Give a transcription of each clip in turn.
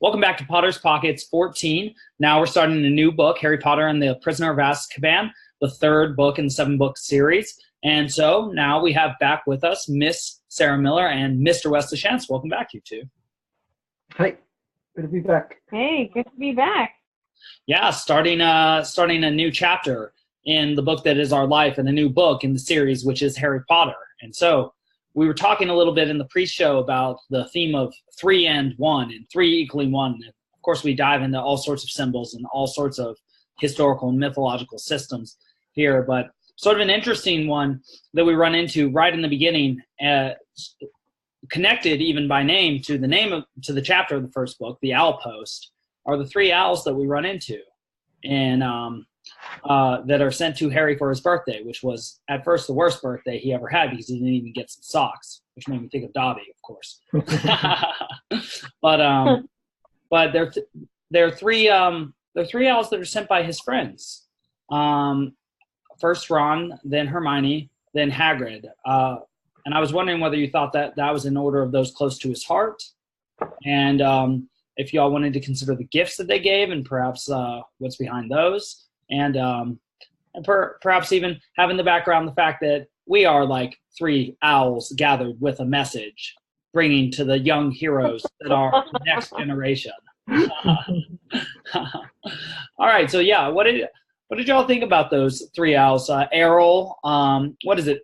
Welcome back to Potter's Pockets 14. Now we're starting a new book, Harry Potter and the Prisoner of Azkaban, the third book in the 7-book series. And so now we have back with us Miss Sarah Miller and Mr. Wes Schantz. Welcome back, you two. Hi, good to be back. Hey, good to be back. Yeah, starting a new chapter in the book that is our life, and a new book in the series, which is Harry Potter. And so we were talking a little bit in the pre-show about the theme of 3 and 1, and 3 equaling 1. And of course, we dive into all sorts of symbols and all sorts of historical and mythological systems here. But sort of an interesting one that we run into right in the beginning, connected even by name to the chapter of the first book, the Owl Post, are the 3 owls that we run into, and that are sent to Harry for his birthday, which was at first the worst birthday he ever had because he didn't even get some socks, which made me think of Dobby, of course. But they're 3 owls that are sent by his friends. First Ron, then Hermione, then Hagrid. And I was wondering whether you thought that was in order of those close to his heart, and if y'all wanted to consider the gifts that they gave and perhaps what's behind those, and perhaps even have in the background the fact that we are like 3 owls gathered with a message, bringing to the young heroes that are the next generation. All right, so yeah, what did y'all think about those 3 owls? Errol,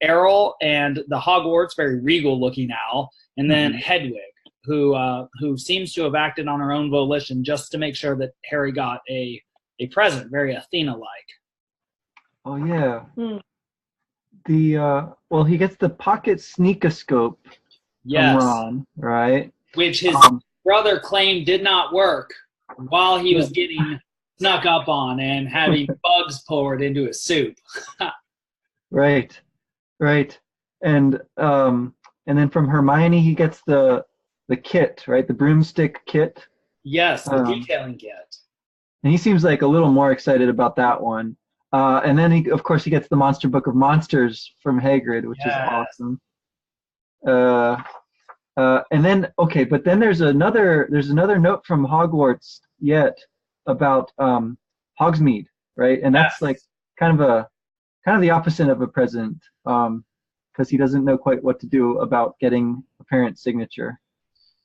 Errol and the Hogwarts, very regal looking owl, and then Hedwig, who seems to have acted on her own volition just to make sure that Harry got a present, very Athena-like. Oh yeah. He gets the pocket sneakoscope from Ron, right? Which his brother claimed did not work while he was getting snuck up on and having bugs poured into his soup. Right. And then from Hermione he gets the kit, right? The broomstick kit. Yes, the detailing kit. And he seems like a little more excited about that one. And then he gets the Monster Book of Monsters from Hagrid, which is awesome. And then but then there's another note from Hogwarts yet about Hogsmeade, right? And that's like kind of the opposite of a present, because he doesn't know quite what to do about getting a parent's signature.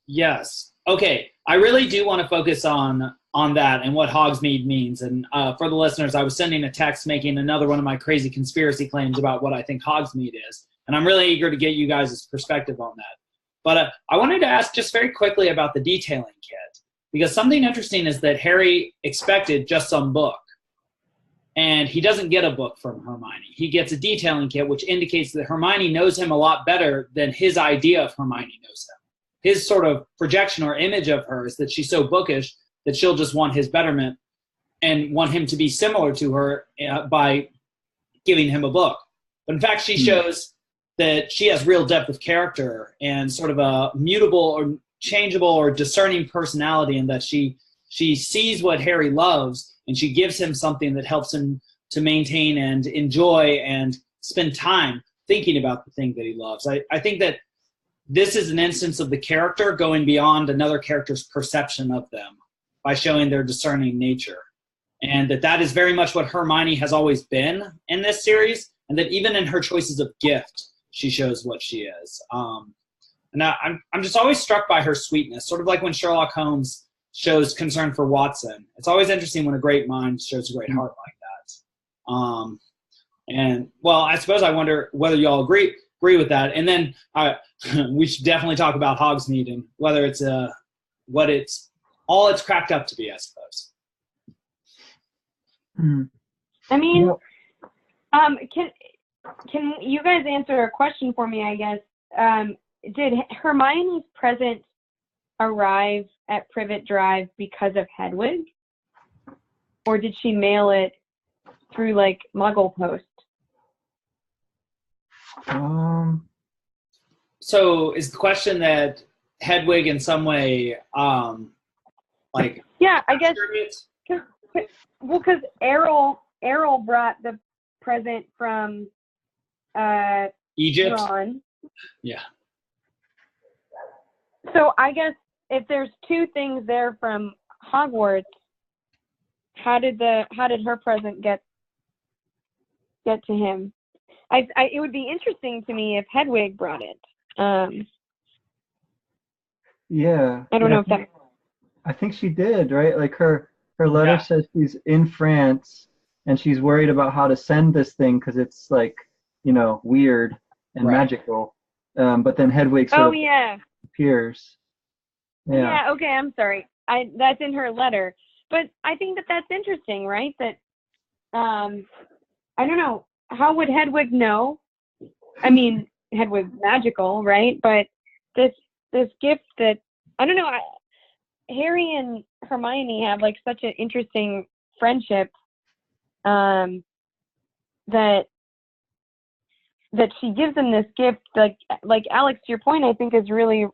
Yes. Okay. I really do want to focus on that and what Hogsmeade means. And for the listeners, I was sending a text making another one of my crazy conspiracy claims about what I think Hogsmeade is. And I'm really eager to get you guys' perspective on that. But I wanted to ask just very quickly about the detailing kit, because something interesting is that Harry expected just some book. And he doesn't get a book from Hermione. He gets a detailing kit, which indicates that Hermione knows him a lot better than his idea of Hermione knows him. His sort of projection or image of her is that she's so bookish that she'll just want his betterment and want him to be similar to her by giving him a book. But in fact, she shows that she has real depth of character and sort of a mutable or changeable or discerning personality, in that she sees what Harry loves and she gives him something that helps him to maintain and enjoy and spend time thinking about the thing that he loves. I think that this is an instance of the character going beyond another character's perception of them by showing their discerning nature. And that is very much what Hermione has always been in this series, and that even in her choices of gift, she shows what she is. And I'm just always struck by her sweetness, sort of like when Sherlock Holmes shows concern for Watson. It's always interesting when a great mind shows a great heart like that. And, well, I suppose I wonder whether you all agree with that. And then we should definitely talk about Hogsmeade and whether it's what it's all it's cracked up to be, I suppose. I mean, can you guys answer a question for me, I guess? Did Hermione's present arrive at Privet Drive because of Hedwig? Or did she mail it through, like, Muggle Post? So is the question that Hedwig in some way, yeah, I guess, because Errol brought the present from Egypt. Ron. Yeah. So I guess if there's two things there from Hogwarts, how did her present get to him? It would be interesting to me if Hedwig brought it. Yeah. I don't know if that. I think she did, right? Like her letter says she's in France and she's worried about how to send this thing because it's like, weird and magical. But then Hedwig sort of appears. Yeah. Okay. I'm sorry. That's in her letter, but I think that's interesting, right? That I don't know, how would Hedwig know? I mean, Hedwig's magical, right? But this gift that I don't know. Harry and Hermione have like such an interesting friendship that she gives him this gift, like Alex, to your point, I think is really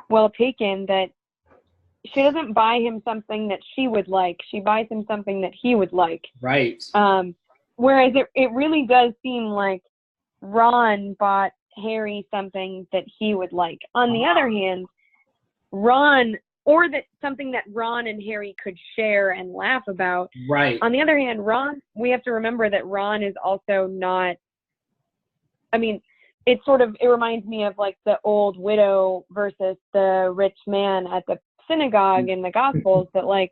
well taken, that she doesn't buy him something that she would like. She buys him something that he would like. Right. Whereas it really does seem like Ron bought Harry something that he would like. On the other hand, something that Ron and Harry could share and laugh about. Right. On the other hand, we have to remember that Ron is also not, I mean, it reminds me of like the old widow versus the rich man at the synagogue in the Gospels, that like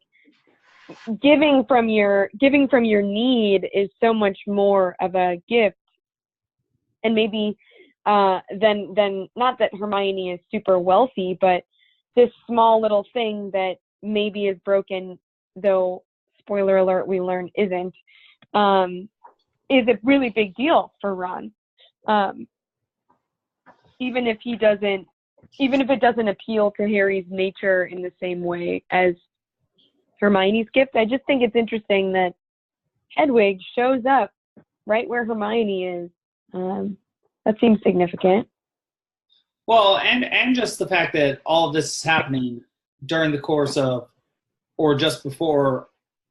giving from your need is so much more of a gift. And maybe then not that Hermione is super wealthy, but this small little thing that maybe is broken, though spoiler alert, we learn isn't, is a really big deal for Ron. Even if it doesn't appeal to Harry's nature in the same way as Hermione's gift. I just think it's interesting that Hedwig shows up right where Hermione is. That seems significant. Well, and just the fact that all of this is happening during the course of, or just before,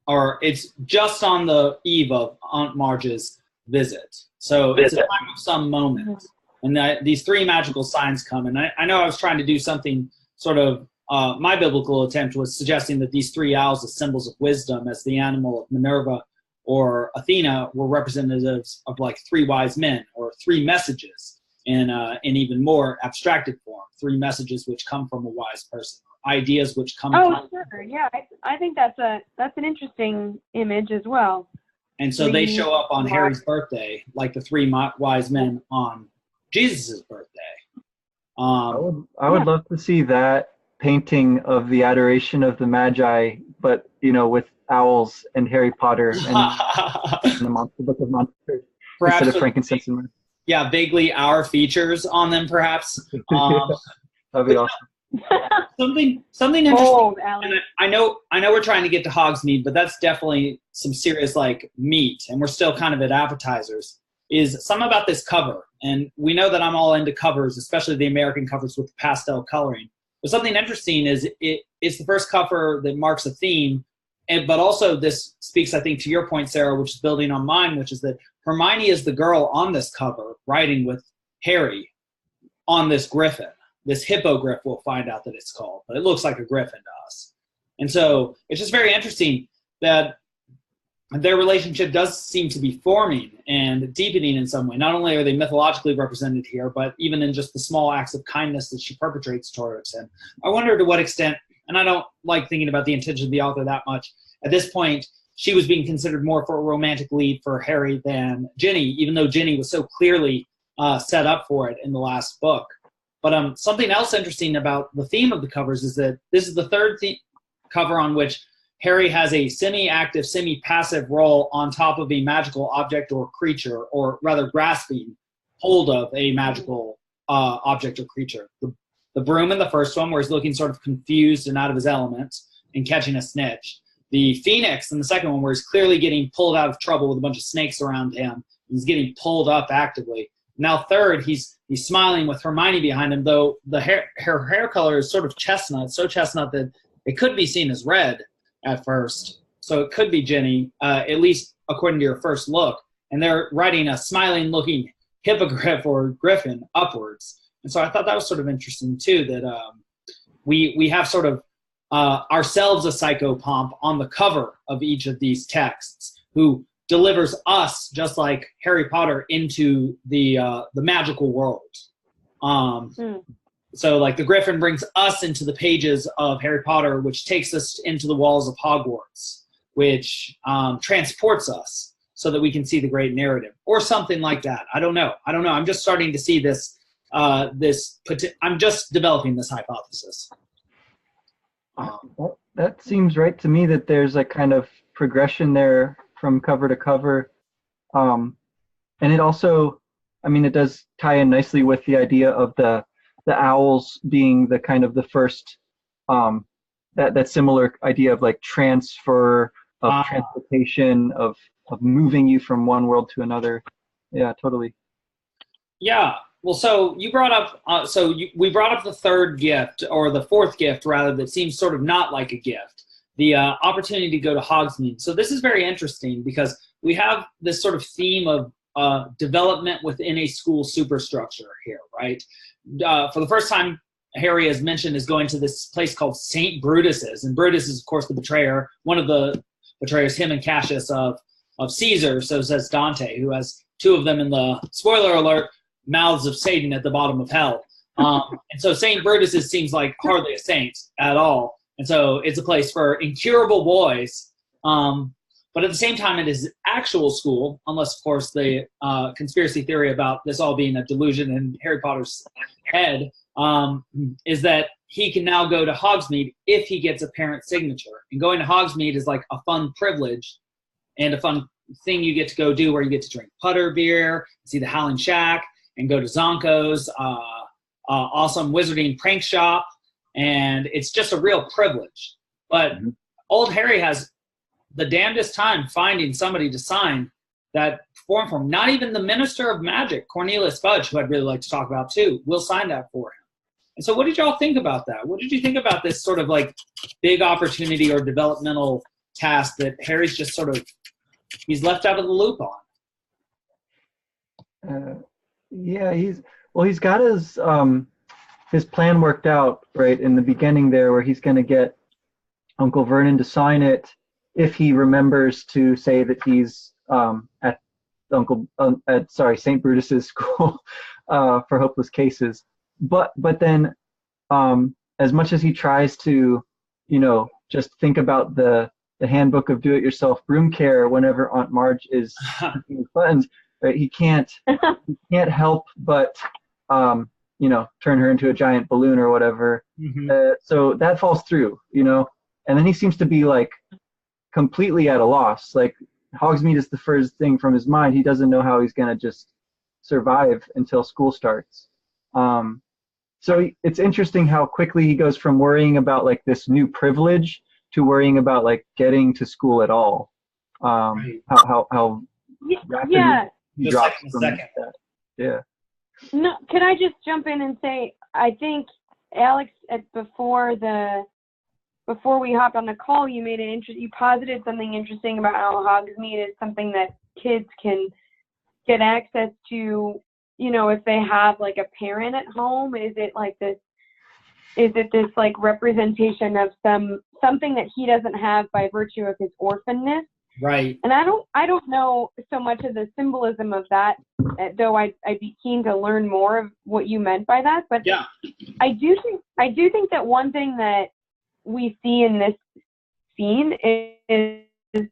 or it's just on the eve of Aunt Marge's visit. So it's a time of some moment. And these three magical signs come. And I know I was trying to do something sort of, my biblical attempt was suggesting that these three owls as symbols of wisdom, as the animal of Minerva or Athena, were representatives of like three wise men, or three messages in even more abstracted form, three messages which come from a wise person, ideas which come from... Sure. Yeah, I think that's an interesting image as well. And so they show up on Harry's birthday, like the three wise men on Jesus' birthday. I would love to see that painting of the adoration of the Magi, but with owls and Harry Potter and the Book of Monsters instead of frankincense and myrrh. Yeah, vaguely our features on them, perhaps. That'd be awesome. Bold, Something interesting. Alan. And I know we're trying to get to Hogsmeade, but that's definitely some serious like meat, and we're still kind of at appetizers. Is something about this cover, and we know that I'm all into covers, especially the American covers with pastel coloring. But something interesting is it's the first cover that marks a theme, but also this speaks, I think, to your point, Sarah, which is building on mine, which is that Hermione is the girl on this cover writing with Harry on this griffin, this hippogriff. We'll find out that it's called, but it looks like a griffin to us. And so it's just very interesting that their relationship does seem to be forming and deepening in some way. Not only are they mythologically represented here, but even in just the small acts of kindness that she perpetrates towards him. I wonder to what extent, and I don't like thinking about the intention of the author that much, at this point, she was being considered more for a romantic lead for Harry than Ginny, even though Ginny was so clearly set up for it in the last book. But something else interesting about the theme of the covers is that this is the third cover on which Harry has a semi-active, semi-passive role on top of a magical object or creature, or rather grasping hold of a magical object or creature. The broom in the first one, where he's looking sort of confused and out of his element and catching a snitch. The phoenix in the second one, where he's clearly getting pulled out of trouble with a bunch of snakes around him. He's getting pulled up actively. Now third, he's smiling with Hermione behind him, though her hair color is sort of chestnut, so chestnut that it could be seen as red at first. So it could be Ginny, at least according to your first look. And they're writing a smiling-looking hippogriff or griffin upwards. And so I thought that was sort of interesting, too, that we have sort of ourselves a psychopomp on the cover of each of these texts who delivers us, just like Harry Potter, into the magical world. So like the Griffin brings us into the pages of Harry Potter, which takes us into the walls of Hogwarts, which transports us so that we can see the great narrative, or something like that. I don't know. I'm just starting to see this. I'm just developing this hypothesis. Well, that seems right to me, that there's a kind of progression there from cover to cover. And it also, I mean, it does tie in nicely with the idea of the owls being the kind of the first, that similar idea of like transfer, of transportation, of moving you from one world to another. Yeah, totally. Yeah. Well, so you brought up, we brought up the third gift, or the fourth gift rather, that seems sort of not like a gift, the opportunity to go to Hogsmeade. So this is very interesting because we have this sort of theme of development within a school superstructure here, right? For the first time, Harry, as mentioned, is going to this place called St. Brutus's, and Brutus is, of course, the betrayer, one of the betrayers, him and Cassius of Caesar, so says Dante, who has two of them in the, spoiler alert, mouths of Satan at the bottom of hell. And so St. Brutus's seems like hardly a saint at all. And so it's a place for incurable boys. But at the same time, it is actual school, unless, of course, the conspiracy theory about this all being a delusion in Harry Potter's head is that he can now go to Hogsmeade if he gets a parent signature. And going to Hogsmeade is like a fun privilege and a fun thing you get to go do, where you get to drink putter beer, see the Howling Shack, and go to Zonko's awesome wizarding prank shop. And it's just a real privilege. But old Harry has the damnedest time finding somebody to sign that form for him. Not even the Minister of Magic, Cornelius Fudge, who I'd really like to talk about too, will sign that for him. And so what did y'all think about that? What did you think about this sort of like big opportunity or developmental task that Harry's just sort of, he's left out of the loop on? Yeah, he's got his plan worked out, right, in the beginning there, where he's going to get Uncle Vernon to sign it if he remembers to say that he's at St. Brutus's school for hopeless cases. But then, as much as he tries to, just think about the handbook of do-it-yourself broom care whenever Aunt Marge is clicking his buttons, right, he can't help but turn her into a giant balloon or whatever. So that falls through, and then he seems to be like completely at a loss. Like Hogsmeade is the first thing from his mind. He doesn't know how he's gonna just survive until school starts. So it's interesting how quickly he goes from worrying about like this new privilege to worrying about like getting to school at all. Right. How rapidly he just drops like from second. that. Yeah. No, can I just jump in and say, I think Alex, before we hopped on the call, you made you posited something interesting about how Hogsmeade is something that kids can get access to, if they have like a parent at home. Is it this like representation of something that he doesn't have by virtue of his orphanness? Right. And I don't know so much of the symbolism of that, though I'd be keen to learn more of what you meant by that. But yeah, I do think that one thing that we see in this scene is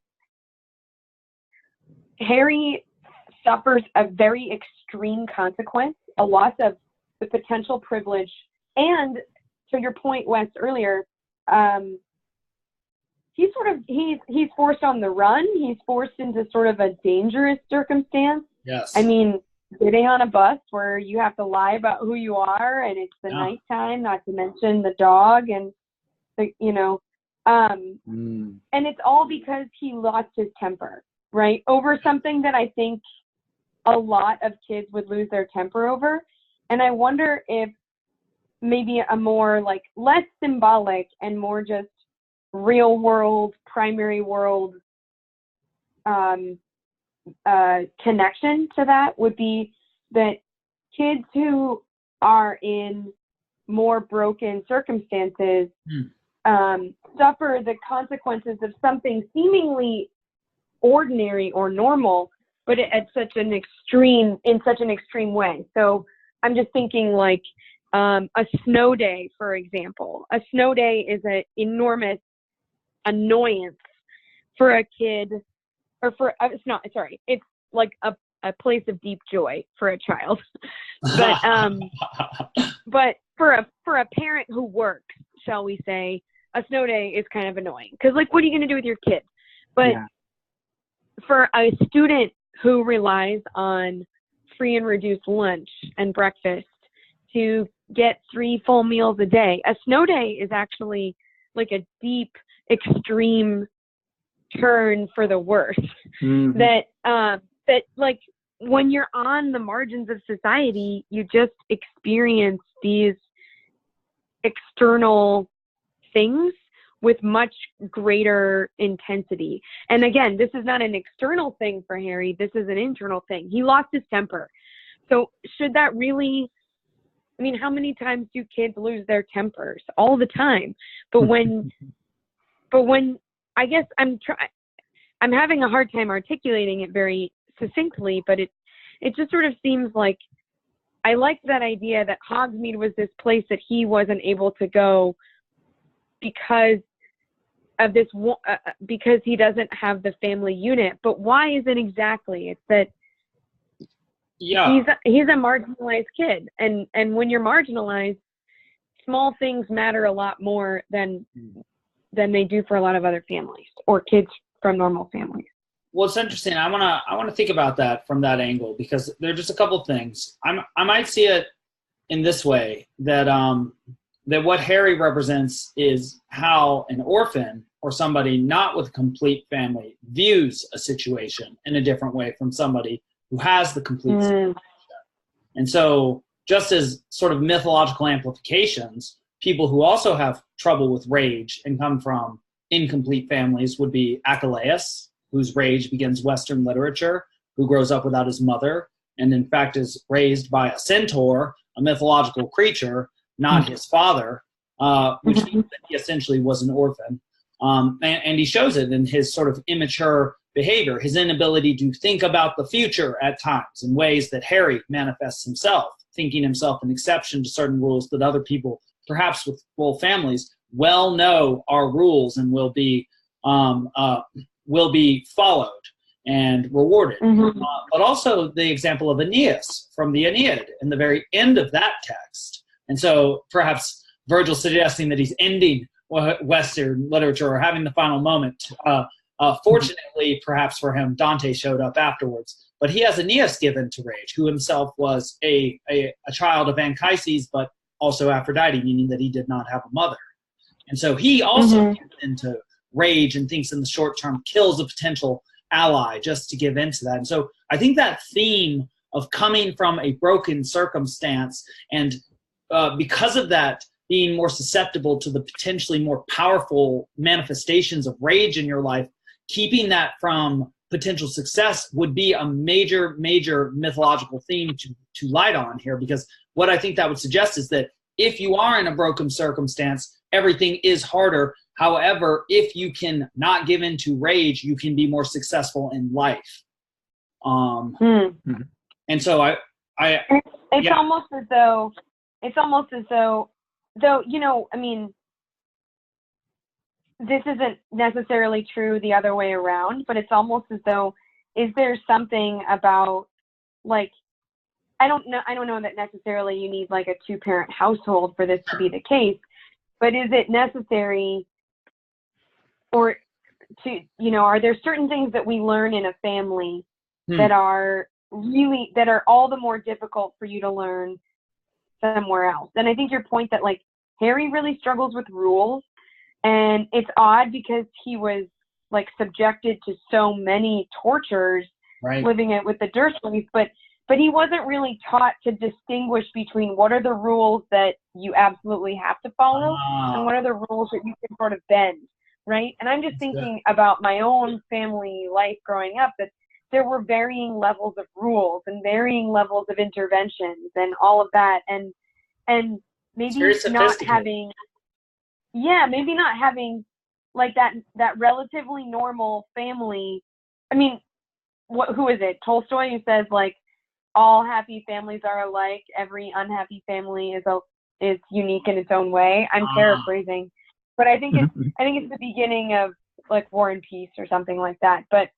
Harry suffers a very extreme consequence, a loss of the potential privilege, and to your point, Wes, earlier, he's forced on the run. He's forced into sort of a dangerous circumstance. Yes. I mean, getting on a bus where you have to lie about who you are, and it's the nighttime, not to mention the dog, and and it's all because he lost his temper, right? Over something that I think a lot of kids would lose their temper over. And I wonder if maybe a more like less symbolic and more just real world, primary world connection to that would be that kids who are in more broken circumstances suffer the consequences of something seemingly ordinary or normal, but in such an extreme way. So I'm just thinking like a snow day, for example. A snow day is an enormous annoyance for a kid, or for it's like a place of deep joy for a child. But for a parent who works, shall we say, a snow day is kind of annoying because, like, what are you going to do with your kids? But for a student who relies on free and reduced lunch and breakfast to get 3 full meals a day, a snow day is actually like a deep, extreme turn for the worse. That like when you're on the margins of society, you just experience these external things with much greater intensity. And again, this is not an external thing for Harry. This is an internal thing. He lost his temper. So should that really, I mean, how many times do kids lose their tempers? All the time. But when I guess I'm having a hard time articulating it very succinctly, but it just sort of seems like I like that idea that Hogsmeade was this place that he wasn't able to go because of this, because he doesn't have the family unit. But why is it exactly? It's that he's a marginalized kid, and when you're marginalized, small things matter a lot more than they do for a lot of other families or kids from normal families. Well, it's interesting. I wanna think about that from that angle, because there are just a couple of things. I might see it in this way, that that what Harry represents is how an orphan or somebody not with a complete family views a situation in a different way from somebody who has the complete situation. And so, just as sort of mythological amplifications, people who also have trouble with rage and come from incomplete families would be Achilles, whose rage begins Western literature, who grows up without his mother, and in fact is raised by a centaur, a mythological creature, not his father, which means that he essentially was an orphan. And he shows it in his sort of immature behavior, his inability to think about the future at times in ways that Harry manifests himself, thinking himself an exception to certain rules that other people, perhaps with full families, well know are rules and will be followed and rewarded. But also the example of Aeneas from the Aeneid in the very end of that text. And so perhaps Virgil suggesting that he's ending Western literature or having the final moment. Fortunately, perhaps for him, Dante showed up afterwards. But he has Aeneas given to rage, who himself was a child of Anchises, but also Aphrodite, meaning that he did not have a mother. And so he also gets into rage and thinks in the short term kills a potential ally just to give into that. And so I think that theme of coming from a broken circumstance and because of that being more susceptible to the potentially more powerful manifestations of rage in your life, keeping that from potential success would be a major, major mythological theme to light on here, because what I think that would suggest is that if you are in a broken circumstance, everything is harder. However, if you can not give in to rage, you can be more successful in life. And so it's almost as though, you know, I mean, this isn't necessarily true the other way around, but it's almost as though, is there something about, like, I don't know that necessarily you need like a 2-parent household for this to be the case, but is it necessary, or to, you know, are there certain things that we learn in a family that are all the more difficult for you to learn somewhere else? And I think your point that, like, Harry really struggles with rules, and it's odd because he was like subjected to so many tortures living it with the Dursleys, but he wasn't really taught to distinguish between what are the rules that you absolutely have to follow and what are the rules that you can sort of bend, right? And I'm just thinking about my own family life growing up, that there were varying levels of rules and varying levels of interventions and all of that. And It's maybe very not sophisticated. maybe not having like that relatively normal family. I mean, who is it? Tolstoy, who says like all happy families are alike. Every unhappy family is unique in its own way. I'm paraphrasing, but I think it's the beginning of like War and Peace or something like that. But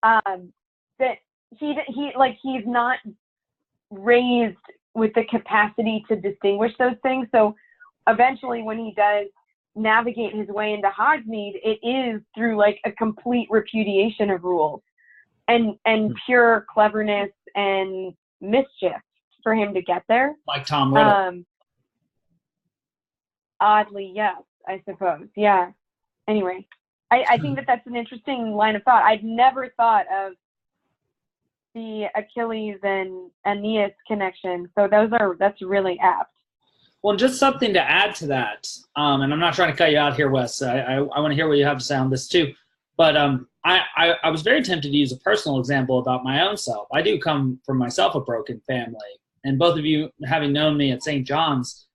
that he's not raised with the capacity to distinguish those things. So eventually, when he does navigate his way into Hogsmeade, it is through like a complete repudiation of rules and pure cleverness and mischief for him to get there. Like Tom Riddle. Oddly, yes, I suppose. Yeah. Anyway, I think that's an interesting line of thought. I'd never thought of the Achilles and Aeneas connection. So that's really apt. Well, just something to add to that, and I'm not trying to cut you out here, Wes. I want to hear what you have to say on this too. But I was very tempted to use a personal example about my own self. I do come from myself a broken family. And both of you, having known me at St. John's,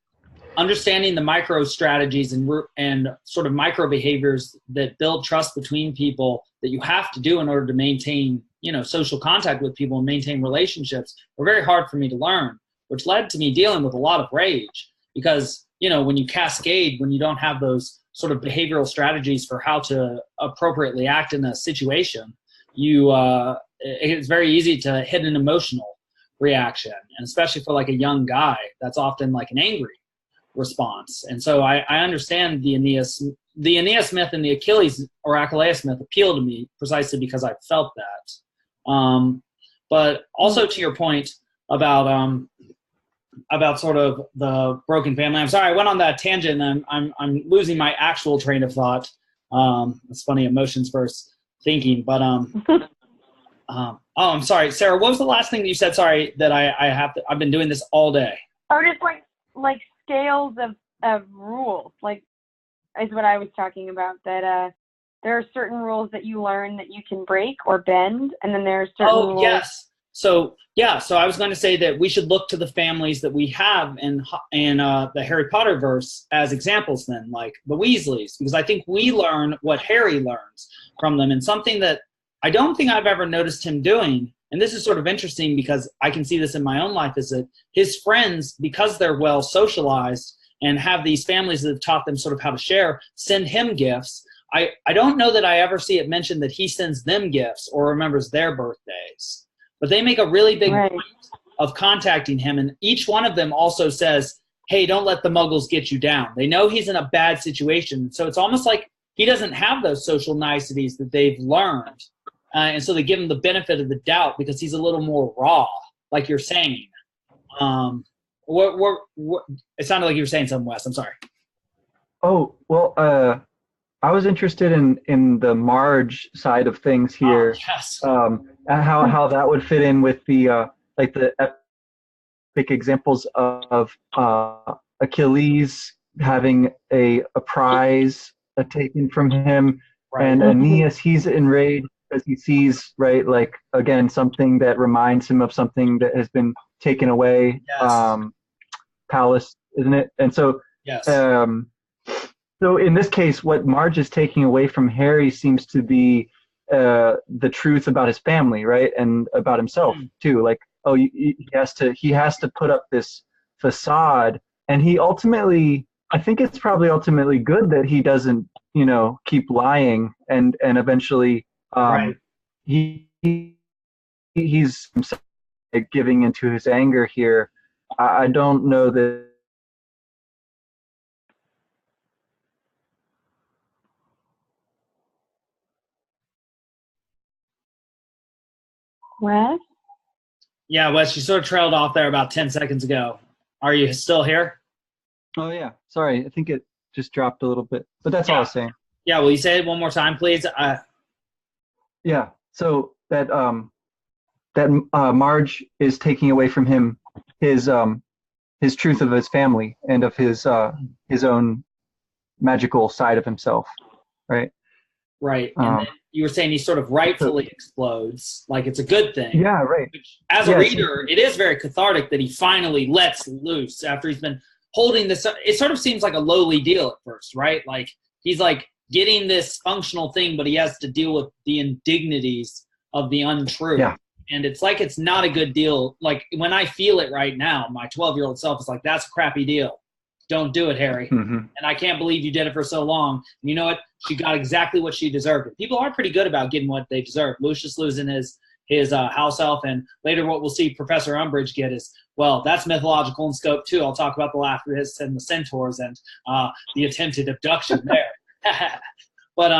understanding the micro strategies and sort of micro behaviors that build trust between people that you have to do in order to maintain, social contact with people and maintain relationships were very hard for me to learn, which led to me dealing with a lot of rage. Because, when you cascade, when you don't have those sort of behavioral strategies for how to appropriately act in a situation, it's very easy to hit an emotional reaction. And especially for like a young guy, that's often like an angry response. And so I understand the Aeneas myth and the Achilles or Achilles myth appeal to me precisely because I felt that. But also to your point about sort of the broken family. I'm sorry, I went on that tangent and I'm losing my actual train of thought. It's funny, emotions versus thinking. But I'm sorry, Sarah. What was the last thing that you said? Sorry, that I've been doing this all day. Oh, just like scales of rules, like is what I was talking about. That there are certain rules that you learn that you can break or bend, and then there are certain rules. Yes. So I was going to say that we should look to the families that we have in the Harry Potter verse as examples then, like the Weasleys, because I think we learn what Harry learns from them, and something that I don't think I've ever noticed him doing, and this is sort of interesting because I can see this in my own life, is that his friends, because they're well socialized and have these families that have taught them sort of how to share, send him gifts. I don't know that I ever see it mentioned that he sends them gifts or remembers their birthdays. But they make a really big point of contacting him, and each one of them also says, hey, don't let the muggles get you down. They know he's in a bad situation, so it's almost like he doesn't have those social niceties that they've learned, and so they give him the benefit of the doubt because he's a little more raw, like you're saying. It sounded like you were saying something, Wes. I'm sorry. Oh, well, I was interested in the Marge side of things here. Yes. How that would fit in with the like the epic examples of Achilles having a prize taken from him, right. And Aeneas, he's enraged because he sees, right, like again something that reminds him of something that has been taken away. Yes. Palace, isn't it? And so yes. So in this case, what Marge is taking away from Harry seems to be the truth about his family, right, and about himself too. Like, he has to put up this facade, and he ultimately, I think it's probably ultimately good that he doesn't, keep lying, and eventually, right. he's giving into his anger here. I don't know that. Wes? Yeah, Wes, you sort of trailed off there about 10 seconds ago. Are you still here? Oh, yeah. Sorry. I think it just dropped a little bit. But that's all I was saying. Yeah, will you say it one more time, please? Yeah. So that Marge is taking away from him his truth of his family and of his own magical side of himself, right? Right. you were saying he sort of rightfully explodes, like it's a good thing. Yeah, right. As a reader, it is very cathartic that he finally lets loose after he's been holding this. It sort of seems like a lowly deal at first, right? Like he's like getting this functional thing, but he has to deal with the indignities of the untrue. Yeah. And it's like it's not a good deal. Like when I feel it right now, my 12-year-old self is like, that's a crappy deal. Don't do it, Harry. Mm-hmm. And I can't believe you did it for so long. And you know what? She got exactly what she deserved. People are pretty good about getting what they deserve. Lucius losing his house elf, and later what we'll see Professor Umbridge get is, well, that's mythological in scope too. I'll talk about the Lapras and the Centaurs and the attempted abduction there. But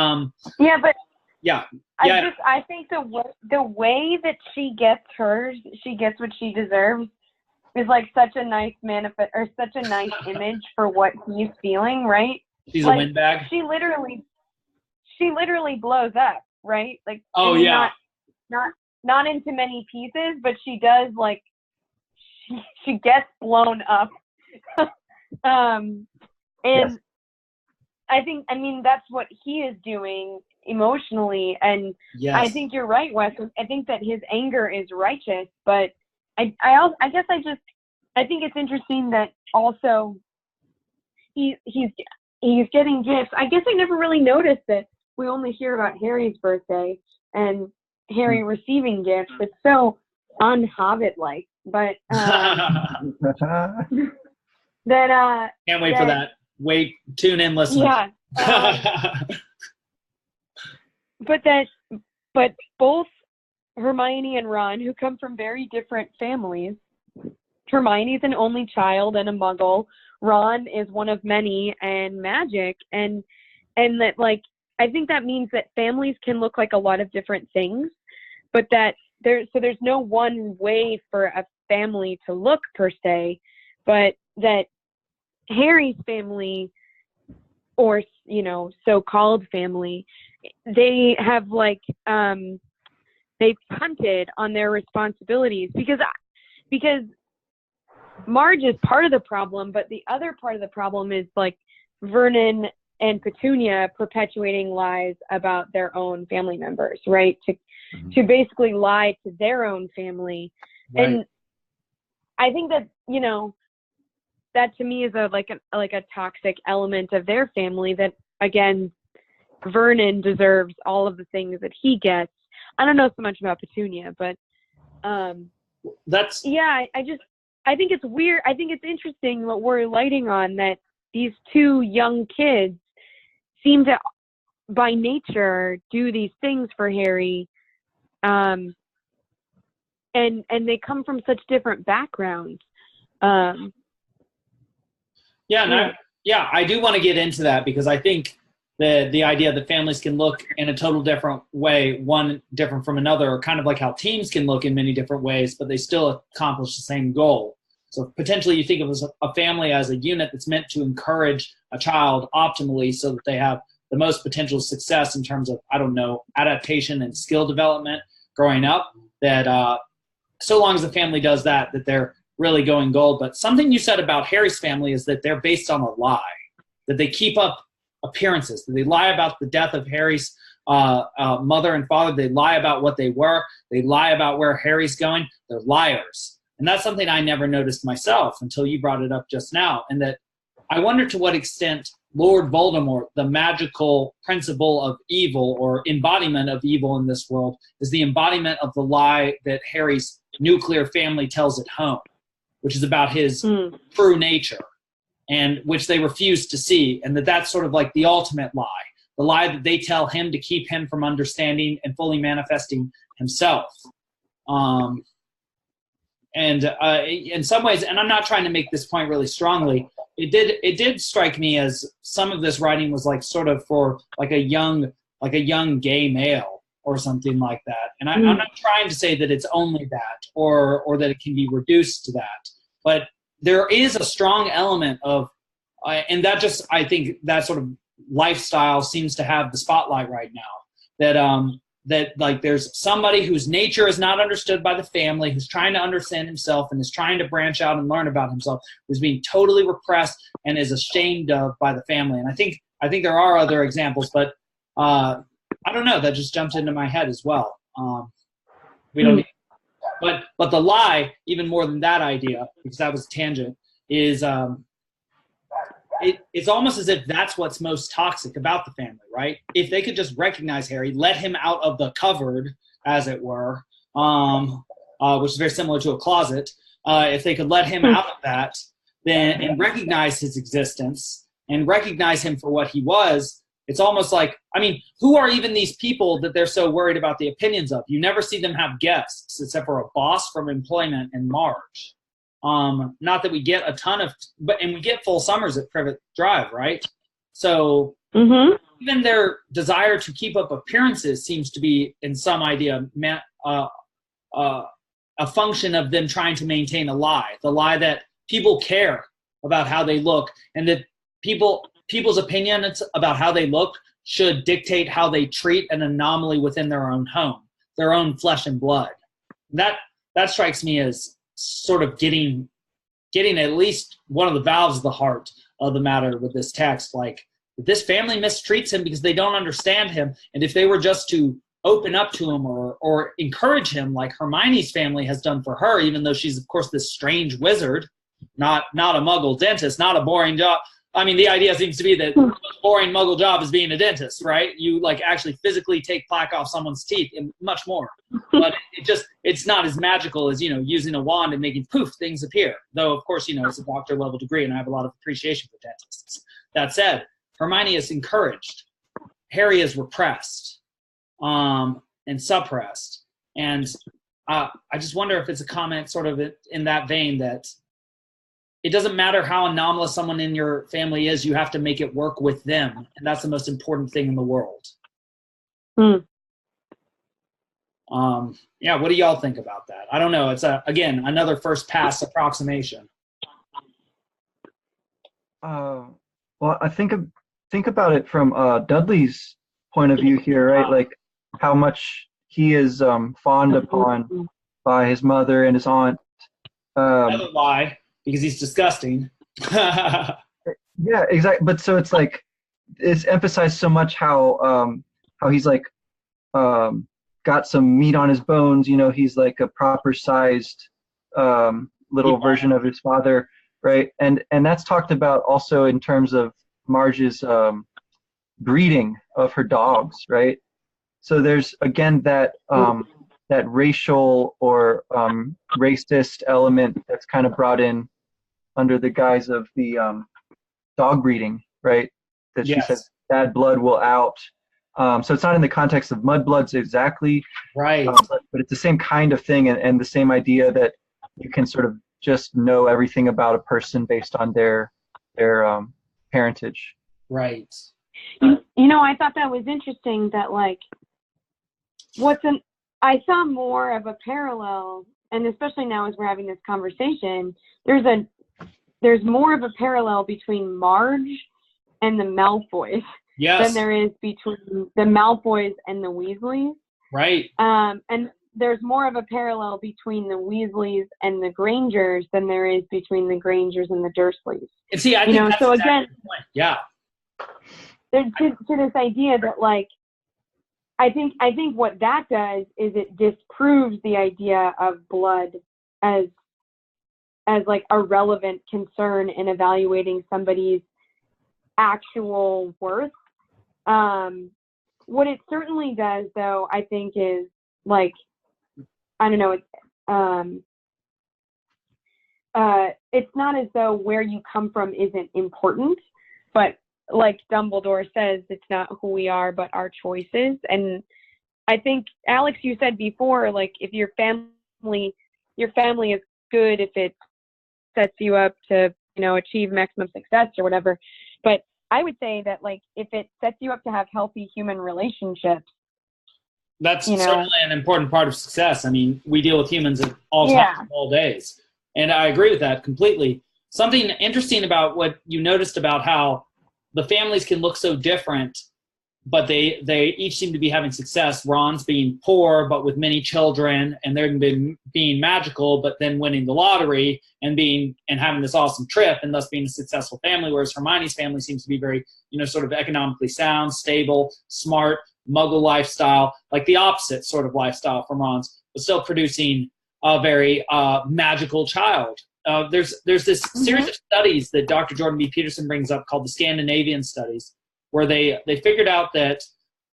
yeah. I think the way that she gets what she deserves is like such a nice such a nice image for what he's feeling, right? She's like, a windbag. She literally blows up, right? Like, oh yeah, not into many pieces, but she does, like, she gets blown up. And yes. I mean that's what he is doing emotionally, and yes. I think you're right, Wes. I think that his anger is righteous, but I think it's interesting that also he's getting gifts. I guess I never really noticed that we only hear about Harry's birthday and Harry receiving gifts. It's so un-Hobbit-like, but that can't wait for that. Wait, tune in, listen. Yeah. But both Hermione and Ron, who come from very different families, Hermione's an only child and a Muggle. Ron is one of many and magic, and that, like, I think that means that families can look like a lot of different things, but that there's no one way for a family to look per se, but that Harry's family, or so-called family, they have they've punted on their responsibilities because Marge is part of the problem, but the other part of the problem is like Vernon and Petunia perpetuating lies about their own family members, right? To basically lie to their own family. Right. And I think that, that to me is a toxic element of their family that, again, Vernon deserves all of the things that he gets. I don't know so much about Petunia, but I think it's weird. I think it's interesting what we're lighting on, that these two young kids seem to, by nature, do these things for Harry, and they come from such different backgrounds. I do want to get into that, because I think the idea that families can look in a total different way, one different from another, kind of like how teams can look in many different ways, but they still accomplish the same goal. So potentially you think of a family as a unit that's meant to encourage a child optimally so that they have the most potential success in terms of, adaptation and skill development growing up, that so long as the family does that they're really going gold. But something you said about Harry's family is that they're based on a lie, that they keep up appearances, that they lie about the death of Harry's mother and father. They lie about what they were. They lie about where Harry's going. They're liars. And that's something I never noticed myself until you brought it up just now. And that I wonder to what extent Lord Voldemort, the magical principle of evil or embodiment of evil in this world, is the embodiment of the lie that Harry's nuclear family tells at home, which is about his true nature, and which they refuse to see. And that's sort of like the ultimate lie, the lie that they tell him to keep him from understanding and fully manifesting himself. And in some ways, and I'm not trying to make this point really strongly, it did strike me as some of this writing was like sort of for like a young gay male or something like that. And I'm not trying to say that it's only that or that it can be reduced to that, but there is a strong element of, and that just, I think that sort of lifestyle seems to have the spotlight right now, that like there's somebody whose nature is not understood by the family, who's trying to understand himself and is trying to branch out and learn about himself, who's being totally repressed and is ashamed of by the family. And I think there are other examples, but I don't know. That just jumped into my head as well. We don't. But the lie, even more than that idea, because that was a tangent, is it's almost as if that's what's most toxic about the family, right? If they could just recognize Harry, let him out of the cupboard, as it were, which is very similar to a closet. If they could let him out of that, then and recognize his existence and recognize him for what he was, it's almost like, I mean, who are even these people that they're so worried about the opinions of? You never see them have guests except for a boss from employment and Marge. Not that we get a ton of, and we get full summers at Privet Drive, right? So even their desire to keep up appearances seems to be, in some idea, a function of them trying to maintain a lie. The lie that people care about how they look, and that people's opinions about how they look should dictate how they treat an anomaly within their own home, their own flesh and blood. That strikes me as sort of getting at least one of the valves of the heart of the matter with this text. Like, this family mistreats him because they don't understand him, and if they were just to open up to him or encourage him like Hermione's family has done for her, even though she's, of course, this strange wizard, not a muggle dentist, not a boring job. I mean, the idea seems to be that the most boring muggle job is being a dentist, right? You like actually physically take plaque off someone's teeth and much more. But it's not as magical as, using a wand and making poof, things appear. Though, of course, it's a doctor level degree and I have a lot of appreciation for dentists. That said, Hermione is encouraged. Harry is repressed and suppressed. And I just wonder if it's a comment sort of in that vein that it doesn't matter how anomalous someone in your family is, you have to make it work with them. And that's the most important thing in the world. Yeah, what do y'all think about that? I don't know. It's, again, another first pass approximation. Well, I think about it from Dudley's point of view here, right? Like how much he is fawned upon by his mother and his aunt. Another lie. Because he's disgusting. Yeah, exactly. But so it's like it's emphasized so much how he's like got some meat on his bones. He's like a proper sized little version of his father, right? And that's talked about also in terms of Marge's breeding of her dogs, right? So there's again that racial or racist element that's kind of brought in under the guise of the dog breeding, right? That she says bad blood will out. So it's not in the context of mudbloods exactly, right? But it's the same kind of thing, and the same idea that you can sort of just know everything about a person based on their parentage. Right. I thought that was interesting. That like, I saw more of a parallel, and especially now as we're having this conversation, there's more of a parallel between Marge and the Malfoys than there is between the Malfoys and the Weasleys. Right. And there's more of a parallel between the Weasleys and the Grangers than there is between the Grangers and the Dursleys. And see, I think that's so exactly again, the point. Yeah. To this idea that like, I think what that does is it disproves the idea of blood as like a relevant concern in evaluating somebody's actual worth. What it certainly does, though, I think is like, I don't know, it's not as though where you come from isn't important, but like Dumbledore says, it's not who we are, but our choices. And I think, Alex, you said before, like if your family is good if it sets you up to, achieve maximum success or whatever. But I would say that like if it sets you up to have healthy human relationships, that's certainly an important part of success. I mean, we deal with humans at all times, all days. And I agree with that completely. Something interesting about what you noticed about how the families can look so different, but they each seem to be having success. Ron's being poor, but with many children, and they're being magical, but then winning the lottery and having this awesome trip, and thus being a successful family. Whereas Hermione's family seems to be very, sort of economically sound, stable, smart, Muggle lifestyle, like the opposite sort of lifestyle from Ron's, but still producing a very magical child. There's this series of studies that Dr. Jordan B. Peterson brings up called the Scandinavian studies, where they figured out that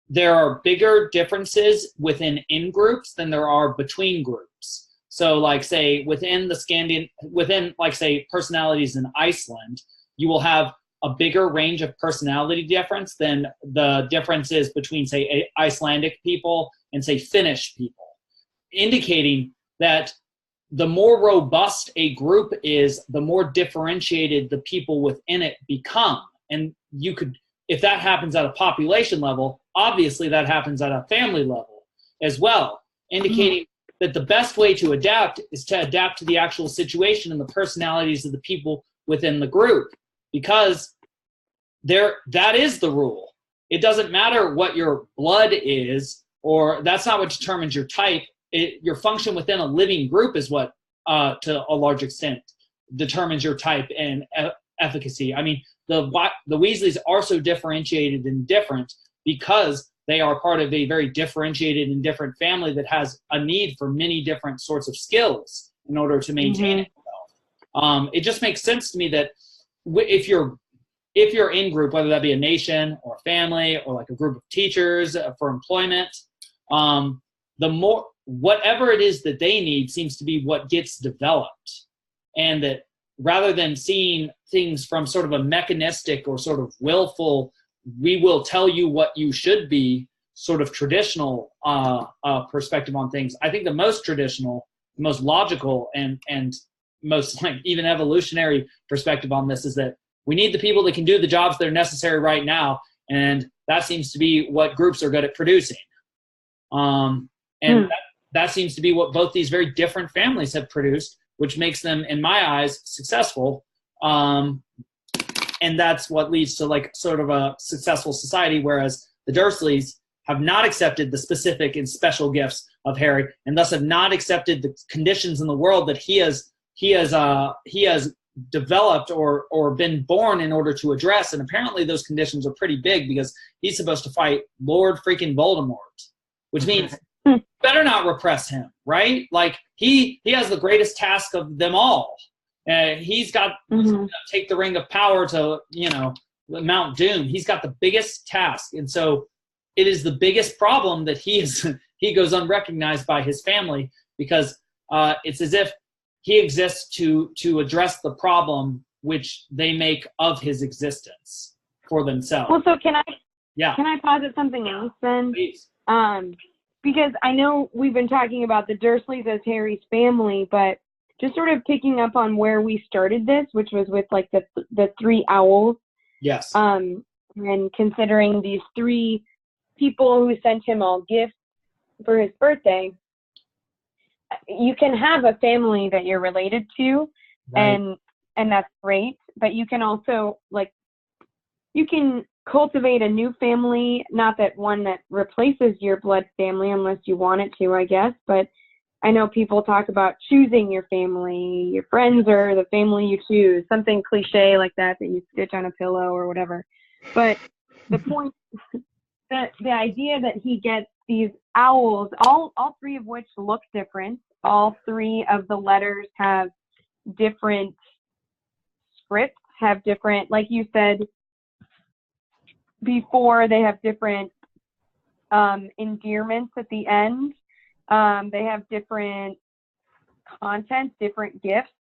there are bigger differences within in-groups than there are between groups. So like say within like say personalities in Iceland, you will have a bigger range of personality difference than the differences between say Icelandic people and say Finnish people, indicating that the more robust a group is, the more differentiated the people within it become. And you could, if that happens at a population level, obviously that happens at a family level as well, indicating that the best way to adapt is to adapt to the actual situation and the personalities of the people within the group, because that is the rule. It doesn't matter what your blood is, or that's not what determines your type. Your function within a living group is what, to a large extent, determines your type and efficacy. I mean, the Weasleys are so differentiated and different because they are part of a very differentiated and different family that has a need for many different sorts of skills in order to maintain itself. It just makes sense to me that if you're in group, whether that be a nation or a family or like a group of teachers for employment, the more, whatever it is that they need seems to be what gets developed. And that rather than seeing things from sort of a mechanistic or sort of willful, we will tell you what you should be, sort of traditional perspective on things, I think the most traditional, most logical, and most like even evolutionary perspective on this is that we need the people that can do the jobs that are necessary right now, and that seems to be what groups are good at producing. That seems to be what both these very different families have produced, which makes them, in my eyes, successful. And that's what leads to like sort of a successful society, whereas the Dursleys have not accepted the specific and special gifts of Harry, and thus have not accepted the conditions in the world that he has developed or been born in order to address. And apparently those conditions are pretty big, because he's supposed to fight Lord freaking Voldemort, which means better not repress him, right? Like he has the greatest task of them all. He's got to take the Ring of Power to, Mount Doom. He's got the biggest task. And so it is the biggest problem that he goes unrecognized by his family, because it's as if he exists to address the problem which they make of his existence for themselves. Well, so can I posit something else then? Please. Because I know we've been talking about the Dursleys as Harry's family, but just sort of picking up on where we started this, which was with like the three owls. Yes. And considering these three people who sent him all gifts for his birthday, you can have a family that you're related to, right, and that's great. But you can also you can cultivate a new family, not that one that replaces your blood family unless you want it to, I guess. But I know people talk about choosing your family, your friends are the family you choose, something cliche like that you stitch on a pillow or whatever. But the point, the idea that he gets these owls, all three of which look different, all three of the letters have different scripts, have different, like you said before, they have different endearments at the end. They have different content, different gifts.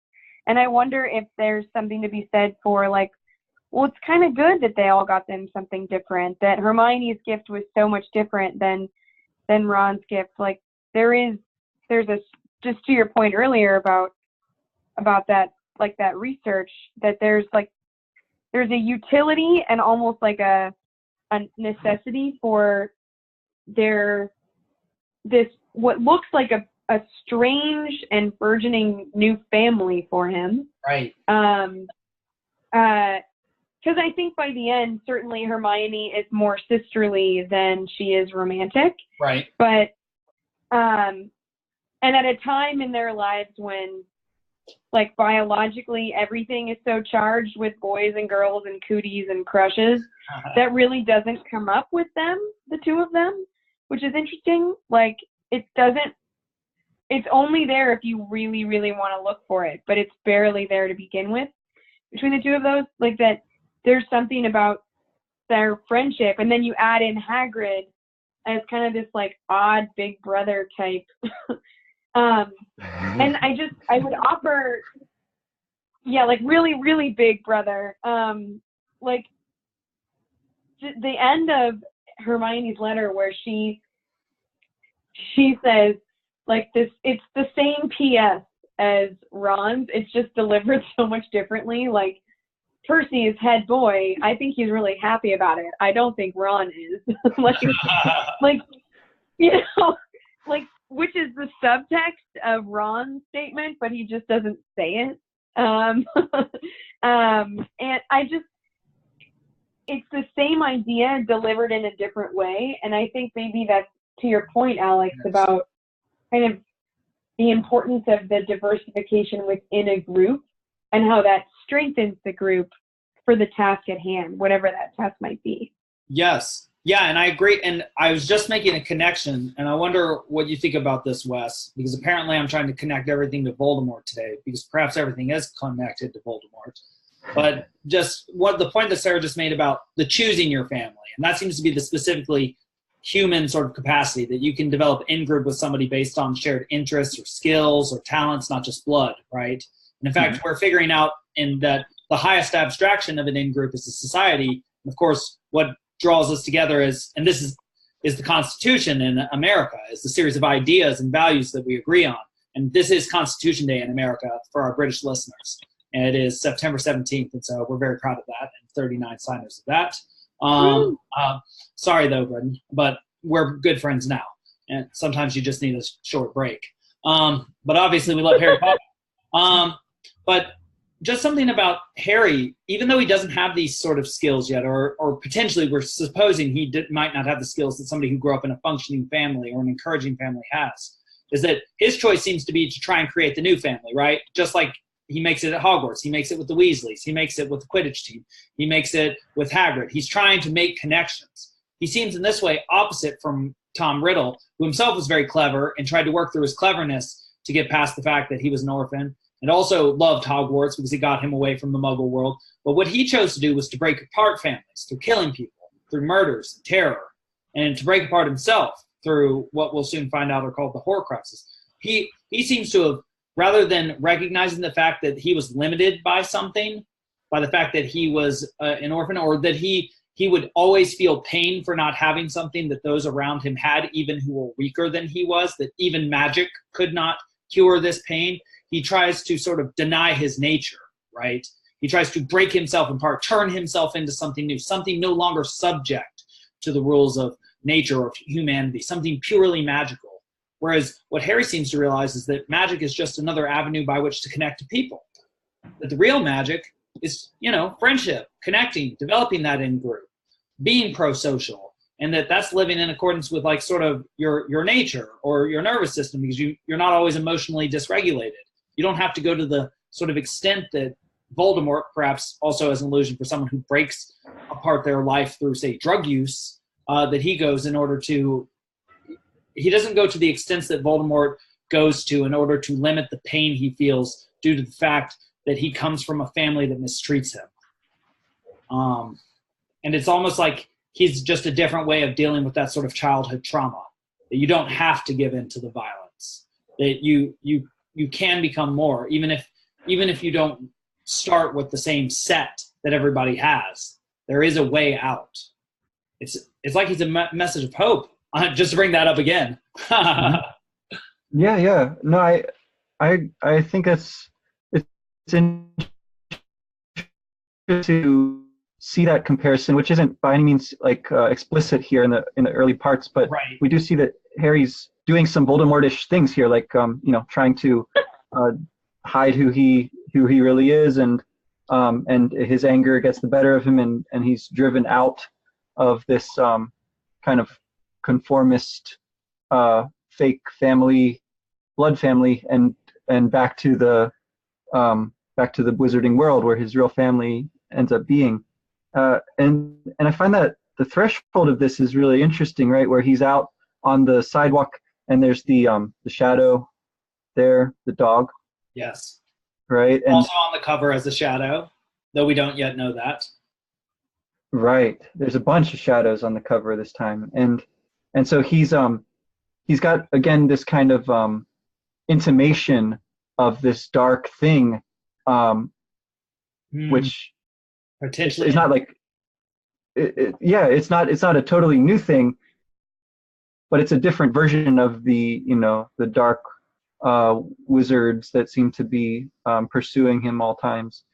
And I wonder if there's something to be said for well, it's kind of good that they all got them something different, that Hermione's gift was so much different than Ron's gift. There's just to your point earlier about that, that research, that there's a utility and almost like a necessity for this what looks like a strange and burgeoning new family for him. Right. Because I think by the end, certainly Hermione is more sisterly than she is romantic. Right. But and at a time in their lives when like biologically everything is so charged with boys and girls and cooties and crushes that really doesn't come up with them, the two of them, which is interesting. Like it's only there if you really, really want to look for it, but it's barely there to begin with between the two of those. Like that there's something about their friendship, and then you add in Hagrid as kind of this like odd big brother type. And I would offer, yeah, like really, really big brother. Like the end of Hermione's letter where she says like this, it's the same PS as Ron's. It's just delivered so much differently. Like Percy is head boy. I think he's really happy about it. I don't think Ron is. like, you know, like, which is the subtext of Ron's statement, but he just doesn't say it. And it's the same idea delivered in a different way. And I think maybe that's to your point, Alex, about kind of the importance of the diversification within a group and how that strengthens the group for the task at hand, whatever that task might be. Yes. Yeah, and I agree. And I was just making a connection, and I wonder what you think about this, Wes, because apparently I'm trying to connect everything to Voldemort today, because perhaps everything is connected to Voldemort. But just what the point that Sarah just made about the choosing your family, and that seems to be the specifically human sort of capacity that you can develop in group with somebody based on shared interests or skills or talents, not just blood, right? And in fact, we're figuring out in that the highest abstraction of an in-group is a society. And of course, what draws us together is, and this is the Constitution in America, is the series of ideas and values that we agree on. And this is Constitution Day in America for our British listeners. And it is September 17th, and so we're very proud of that, and 39 signers of that. Sorry, though, Brendan, but we're good friends now. And sometimes you just need a short break. But obviously we love Harry Potter. But just something about Harry, even though he doesn't have these sort of skills yet, or potentially we're supposing he might not have the skills that somebody who grew up in a functioning family or an encouraging family has, is that his choice seems to be to try and create the new family, right? Just like he makes it at Hogwarts. He makes it with the Weasleys. He makes it with the Quidditch team. He makes it with Hagrid. He's trying to make connections. He seems in this way opposite from Tom Riddle, who himself was very clever and tried to work through his cleverness to get past the fact that he was an orphan, and also loved Hogwarts because it got him away from the Muggle world. But what he chose to do was to break apart families through killing people, through murders, terror, and to break apart himself through what we'll soon find out are called the Horcruxes. He seems to have, rather than recognizing the fact that he was limited by something, by the fact that he was an orphan, or that he would always feel pain for not having something that those around him had, even who were weaker than he was, that even magic could not cure this pain. He tries to sort of deny his nature, right? He tries to break himself apart, turn himself into something new, something no longer subject to the rules of nature or humanity, something purely magical. Whereas what Harry seems to realize is that magic is just another avenue by which to connect to people. That the real magic is, friendship, connecting, developing that in group, being pro-social, and that's living in accordance with like sort of your nature or your nervous system, because you're not always emotionally dysregulated. You don't have to go to the sort of extent that Voldemort, perhaps also as an illusion for someone who breaks apart their life through, say, drug use, that he goes in order to, he doesn't go to the extents that Voldemort goes to in order to limit the pain he feels due to the fact that he comes from a family that mistreats him. And it's almost like he's just a different way of dealing with that sort of childhood trauma, that you don't have to give in to the violence, that you can become more, even if you don't start with the same set that everybody has. There is a way out. It's like he's a message of hope. Just to bring that up again. Yeah. No, I think it's interesting to see that comparison, which isn't by any means like explicit here in the early parts, but right. We do see that Harry's doing some Voldemortish things here, like trying to hide who he really is, and his anger gets the better of him, and he's driven out of this kind of conformist fake family, blood family, and back to the back to the wizarding world where his real family ends up being. And I find that the threshold of this is really interesting, right? Where he's out on the sidewalk and there's the shadow there, the dog. Yes. Right. And also on the cover as a shadow, though we don't yet know that. Right. There's a bunch of shadows on the cover this time, and so he's got again this kind of intimation of this dark thing, which potentially is not like it's not a totally new thing, but it's a different version of the the dark wizards that seem to be pursuing him all times.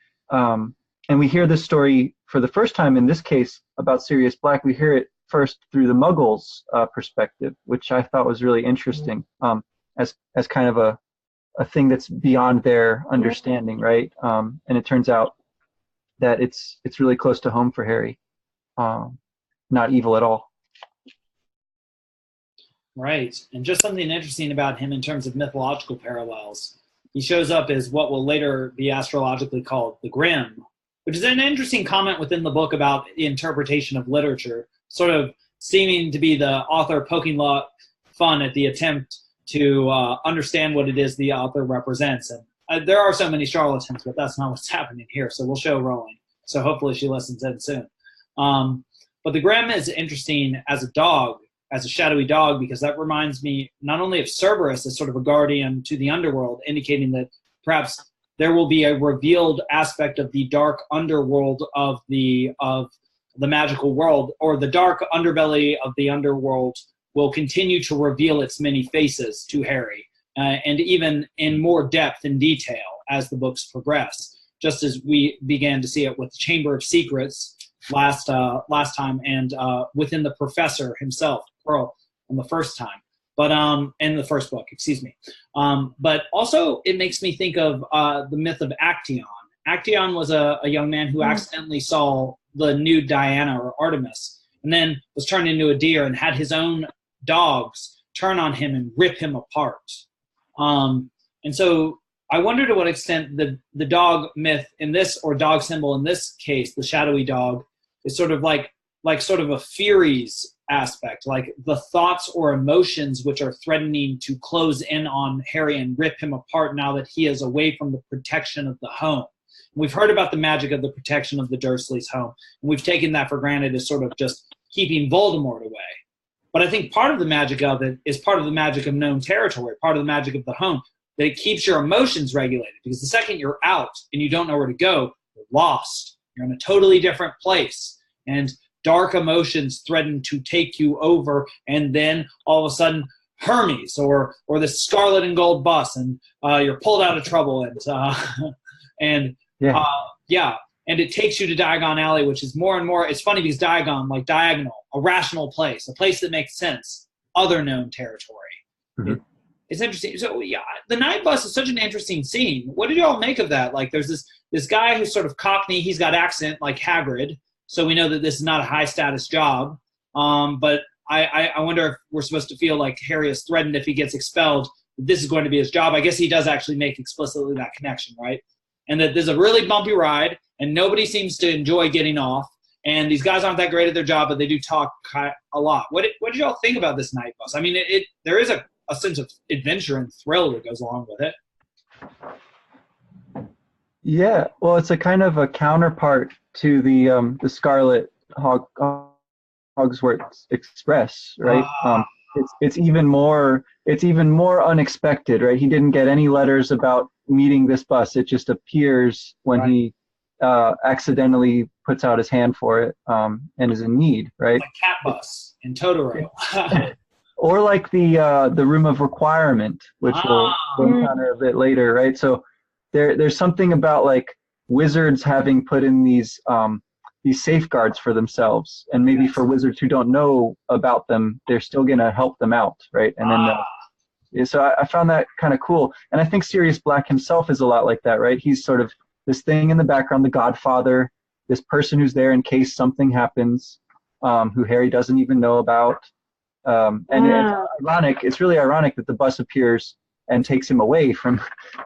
And we hear this story for the first time in this case about Sirius Black. We hear it first through the Muggles' perspective, which I thought was really interesting, as kind of a thing that's beyond their understanding, right? And it turns out that it's really close to home for Harry, not evil at all. Right, and just something interesting about him in terms of mythological parallels. He shows up as what will later be astrologically called the Grimm, which is an interesting comment within the book about the interpretation of literature, sort of seeming to be the author poking fun at the attempt to understand what it is the author represents. And there are so many charlatans, but that's not what's happening here, so we'll show Rowling. So hopefully she listens in soon. But the Grimm is interesting as a dog, as a shadowy dog, because that reminds me not only of Cerberus as sort of a guardian to the underworld, indicating that perhaps there will be a revealed aspect of the dark underworld of the magical world, or the dark underbelly of the underworld will continue to reveal its many faces to Harry, and even in more depth and detail as the books progress, just as we began to see it with the Chamber of Secrets last time, and within the Professor himself, Pearl, in the first time. But in the first book, excuse me. But also it makes me think of the myth of Actaeon. Actaeon was a young man who accidentally saw the nude Diana or Artemis, and then was turned into a deer and had his own dogs turn on him and rip him apart. And so I wonder to what extent the dog myth in this, or dog symbol in this case, the shadowy dog, is sort of like sort of a Furies aspect, like the thoughts or emotions which are threatening to close in on Harry and rip him apart now that he is away from the protection of the home. We've heard about the magic of the protection of the Dursleys' home, and we've taken that for granted as sort of just keeping Voldemort away. But I think part of the magic of it is part of the magic of known territory, part of the magic of the home, that it keeps your emotions regulated, because the second you're out and you don't know where to go, you're lost. You're in a totally different place, and dark emotions threaten to take you over, and then all of a sudden Hermes or the Scarlet and Gold bus, and you're pulled out of trouble, and and it takes you to Diagon Alley, which is more and more, it's funny because Diagon, like diagonal, a rational place, a place that makes sense, other known territory. Mm-hmm. It's interesting. So yeah, the night bus is such an interesting scene. What did y'all make of that? Like, there's this guy who's sort of Cockney, he's got accent like Hagrid, so we know that this is not a high status job. But I wonder if we're supposed to feel like Harry is threatened if he gets expelled, that this is going to be his job. I guess he does actually make explicitly that connection, right? And that there's a really bumpy ride, and nobody seems to enjoy getting off. And these guys aren't that great at their job, but they do talk a lot. What did y'all think about this night bus? I mean, there is a sense of adventure and thrill that goes along with it. Yeah, well, it's a kind of a counterpart to the Scarlet Hogsworth Express, right? It's even more unexpected, right? He didn't get any letters about meeting this bus. It just appears when he accidentally puts out his hand for it and is in need, right? Like Cat Bus in Totoro. Or like the Room of Requirement, which we'll encounter a bit later, right? So there's something about like wizards having put in these safeguards for themselves, and maybe for wizards who don't know about them, they're still gonna help them out, right? And then so I found that kind of cool, and I think Sirius Black himself is a lot like that, right? He's sort of this thing in the background, the Godfather, this person who's there in case something happens, who Harry doesn't even know about. And it's ironic. It's really ironic that the bus appears and takes him away from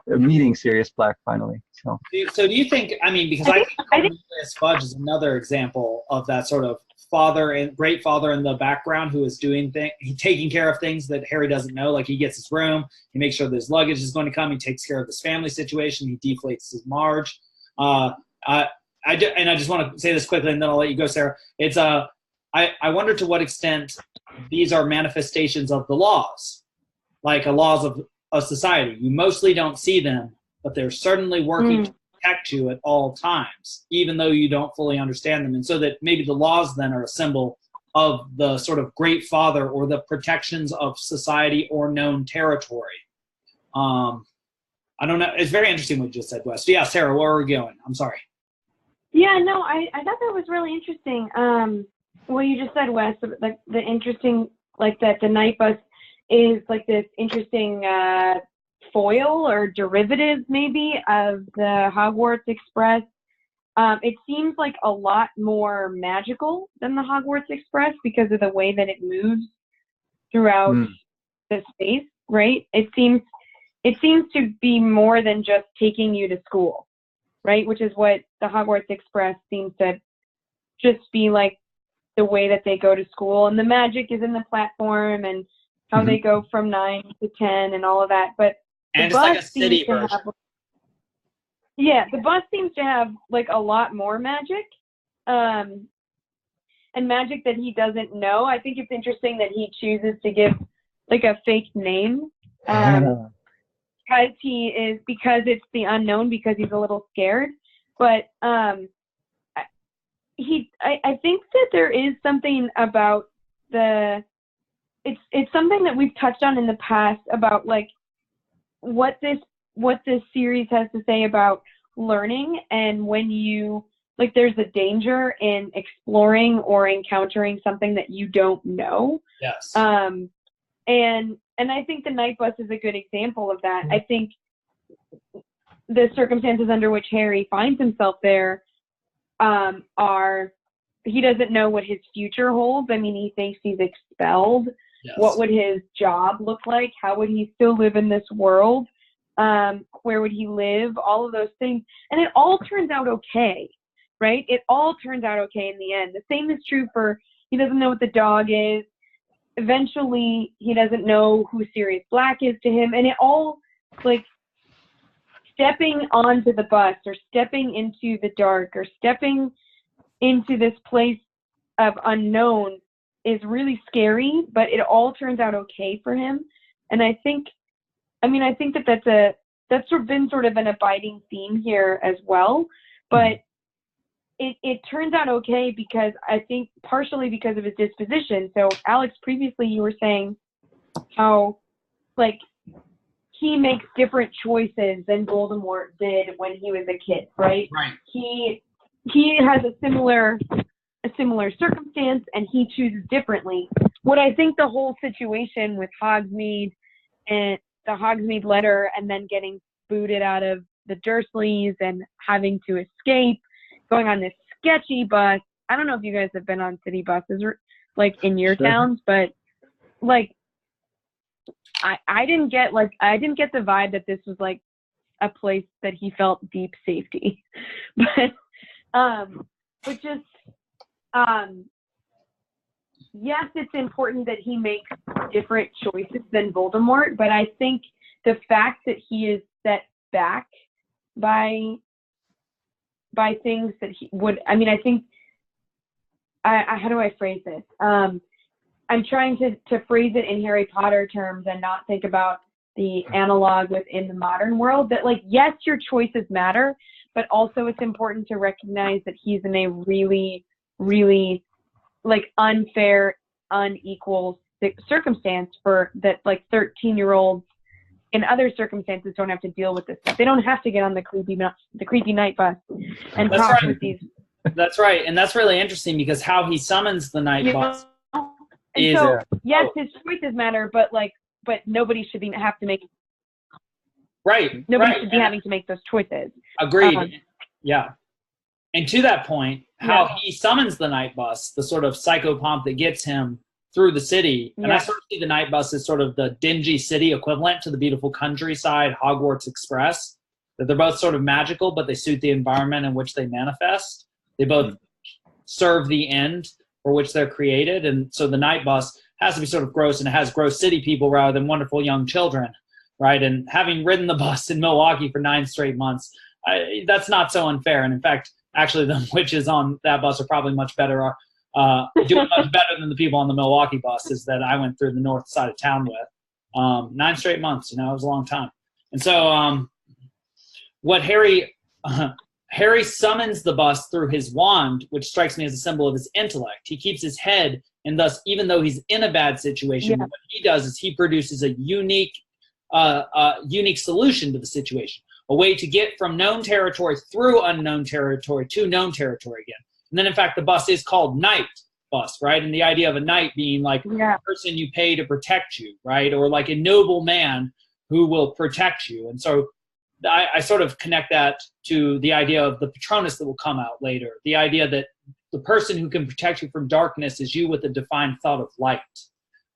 meeting Sirius Black finally. So do you think, I mean, because I think Cornelius Fudge is another example of that sort of father and great father in the background who is doing things, he's taking care of things that Harry doesn't know. Like, he gets his room, he makes sure that his luggage is going to come, he takes care of his family situation, he deflates his Marge. I just want to say this quickly, and then I'll let you go, Sarah. It's I wonder to what extent these are manifestations of the laws, like laws of society. You mostly don't see them, but they're certainly working to protect you at all times, even though you don't fully understand them. And so that maybe the laws then are a symbol of the sort of great father or the protections of society or known territory. I don't know. It's very interesting what you just said, Wes. Yeah, Sarah, where are we going? I'm sorry. Yeah, no, I thought that was really interesting. What you just said, Wes, like the interesting, like that the night bus is like this interesting foil or derivative maybe of the Hogwarts Express. It seems like a lot more magical than the Hogwarts Express because of the way that it moves throughout the space, right? It seems to be more than just taking you to school, right? Which is what the Hogwarts Express seems to just be like the way that they go to school. And the magic is in the platform and how they go from 9 to 10 and all of that. But and it's like a city version. The bus seems to have like a lot more magic. And magic that he doesn't know. I think it's interesting that he chooses to give like a fake name. Because it's the unknown, because he's a little scared. But I think that there is something about it's something that we've touched on in the past about like what this series has to say about learning, and when you like there's a danger in exploring or encountering something that you don't know. Yes. And I think the night bus is a good example of that. I think the circumstances under which Harry finds himself there are, he doesn't know what his future holds. I mean, he thinks he's expelled. Yes. What would his job look like? How would he still live in this world? Where would he live? All of those things. And it all turns out okay, right? It all turns out okay in the end. The same is true for, he doesn't know what the dog is. Eventually, he doesn't know who Sirius Black is to him. And it all, like, stepping onto the bus or stepping into the dark or stepping into this place of unknown is really scary, but it all turns out okay for him. And I think that that's been sort of an abiding theme here as well. But it turns out okay because I think partially because of his disposition. So Alex, previously you were saying how like he makes different choices than Voldemort did when he was a kid, right? Right. He has a similar circumstance and he chooses differently. What I think the whole situation with Hogsmeade and the Hogsmeade letter and then getting booted out of the Dursleys and having to escape, going on this sketchy bus. I don't know if you guys have been on city buses or like in your towns, but like I didn't get the vibe that this was like a place that he felt deep safety. But just yes, it's important that he makes different choices than Voldemort, but I think the fact that he is set back by things that he would, I mean, I think, how do I phrase this? I'm trying to phrase it in Harry Potter terms and not think about the analog within the modern world, that like, yes, your choices matter, but also it's important to recognize that he's in a really, really like unfair, unequal circumstance for that, like 13-year-olds in other circumstances don't have to deal with this stuff. They don't have to get on the creepy night bus and That's talk right. with these. That's right, and that's really interesting because how he summons the night bus is so, yes, his choices matter, but nobody should have to make. Right. Nobody should be having to make those choices. Agreed. Yeah. And to that point, how he summons the night bus, the sort of psychopomp that gets him through the city. And I Yeah. sort of see the night bus as sort of the dingy city equivalent to the beautiful countryside Hogwarts Express. That they're both sort of magical, but they suit the environment in which they manifest. They both serve the end for which they're created. And so the night bus has to be sort of gross, and it has gross city people rather than wonderful young children, right? And having ridden the bus in Milwaukee for 9 straight months, that's not so unfair. And in fact, actually, the witches on that bus are probably much better, doing much better than the people on the Milwaukee buses that I went through the north side of town with. 9 straight months, it was a long time. And so what Harry summons the bus through his wand, which strikes me as a symbol of his intellect. He keeps his head, and thus, even though he's in a bad situation, what he does is he produces a unique solution to the situation, a way to get from known territory through unknown territory to known territory again. And then, in fact, the bus is called Night Bus, right? And the idea of a knight being like a person you pay to protect you, right? Or like a noble man who will protect you. And so I sort of connect that to the idea of the Patronus that will come out later, the idea that the person who can protect you from darkness is you with a defined thought of light.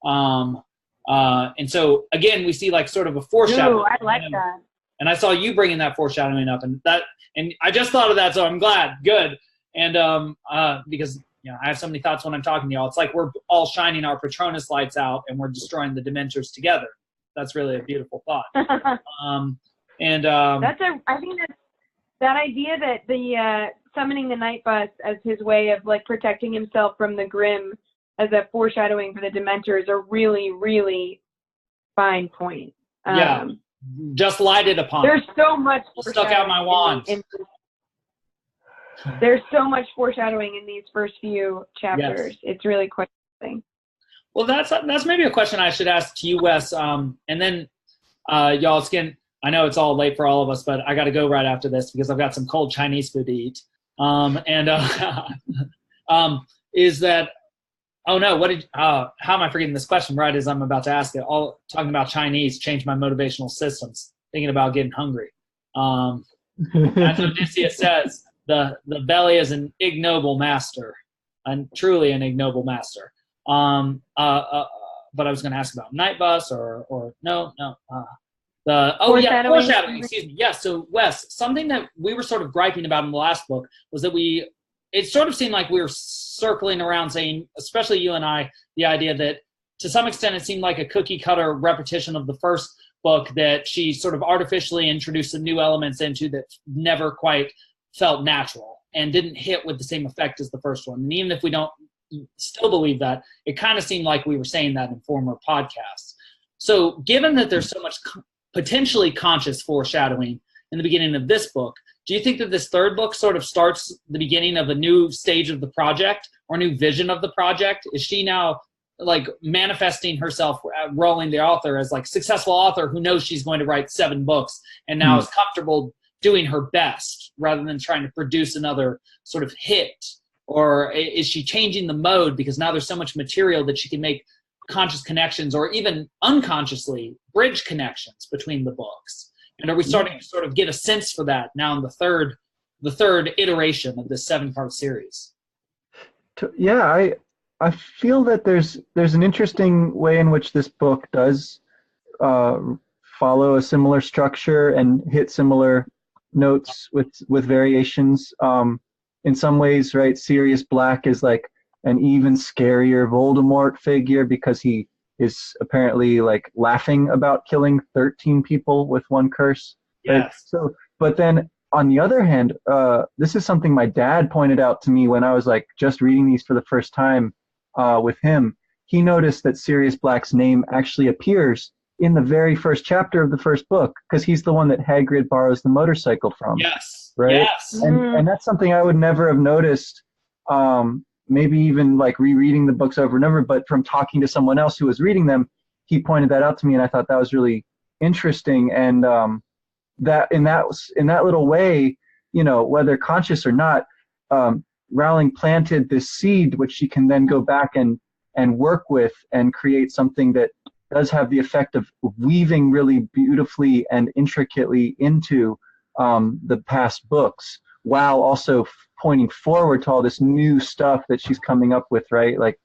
And so, again, we see like sort of a foreshadowing. Ooh, I like that. And I saw you bringing that foreshadowing up, and I just thought of that, so I'm glad. Good. And because I have so many thoughts when I'm talking to y'all. It's like we're all shining our Patronus lights out, and we're destroying the Dementors together. That's really a beautiful thought. I think that idea that the summoning the night bus as his way of like protecting himself from the Grim as a foreshadowing for the Dementors a really, really fine point. Just lighted upon. There's so much. Stuck out my wand. There's so much foreshadowing in these first few chapters. Yes. It's really quite interesting. Well, that's maybe a question I should ask to you, Wes. And then y'all I know it's all late for all of us, but I got to go right after this because I've got some cold Chinese food to eat. Is that? Oh no! how am I forgetting this question? Right as I'm about to ask it, all talking about Chinese changed my motivational systems. Thinking about getting hungry. As Odysseus says, the belly is an ignoble master, and truly an ignoble master. But I was going to ask about Night Bus or no. Foreshadowing. Excuse me. Yes. So Wes, something that we were sort of griping about in the last book was that it sort of seemed like we were circling around saying, especially you and I, the idea that to some extent it seemed like a cookie cutter repetition of the first book that she sort of artificially introduced some new elements into that never quite felt natural and didn't hit with the same effect as the first one. And even if we don't still believe that, it kind of seemed like we were saying that in former podcasts. So given that there's so much potentially conscious foreshadowing in the beginning of this book, do you think that this third book sort of starts the beginning of a new stage of the project or a new vision of the project? Is she now like manifesting herself, Rowling the author, as like successful author who knows she's going to write 7 books and now is comfortable doing her best rather than trying to produce another sort of hit? Or is she changing the mode because now there's so much material that she can make conscious connections or even unconsciously bridge connections between the books? And are we starting to sort of get a sense for that now in the third iteration of this 7-part series? Yeah, I feel that there's an interesting way in which this book does follow a similar structure and hit similar notes with variations. In some ways, right, Sirius Black is like an even scarier Voldemort figure because he is apparently like laughing about killing 13 people with one curse. Right? Yes. So, but then on the other hand, this is something my dad pointed out to me when I was like just reading these for the first time with him. He noticed that Sirius Black's name actually appears in the very first chapter of the first book because he's the one that Hagrid borrows the motorcycle from. Yes. Right. Yes. And that's something I would never have noticed. Maybe even like rereading the books over and over, but from talking to someone else who was reading them, he pointed that out to me, and I thought that was really interesting. And that in that little way, whether conscious or not, Rowling planted this seed which she can then go back and work with and create something that does have the effect of weaving really beautifully and intricately into the past books, while also pointing forward to all this new stuff that she's coming up with, right? Like,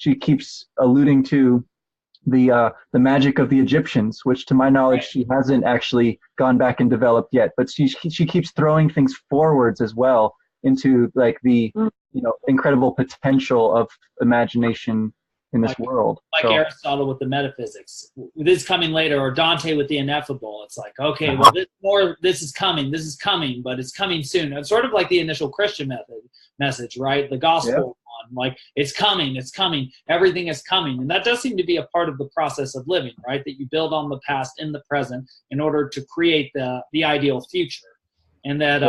she keeps alluding to the magic of the Egyptians, which to my knowledge she hasn't actually gone back and developed yet. But she keeps throwing things forwards as well into like the incredible potential of imagination in this world. Like Aristotle with the metaphysics. This is coming later, or Dante with the ineffable. It's like, okay, well, this is coming, but it's coming soon. It's sort of like the initial Christian message, right? The gospel one, like it's coming, everything is coming. And that does seem to be a part of the process of living, right? That you build on the past in the present in order to create the ideal future. And that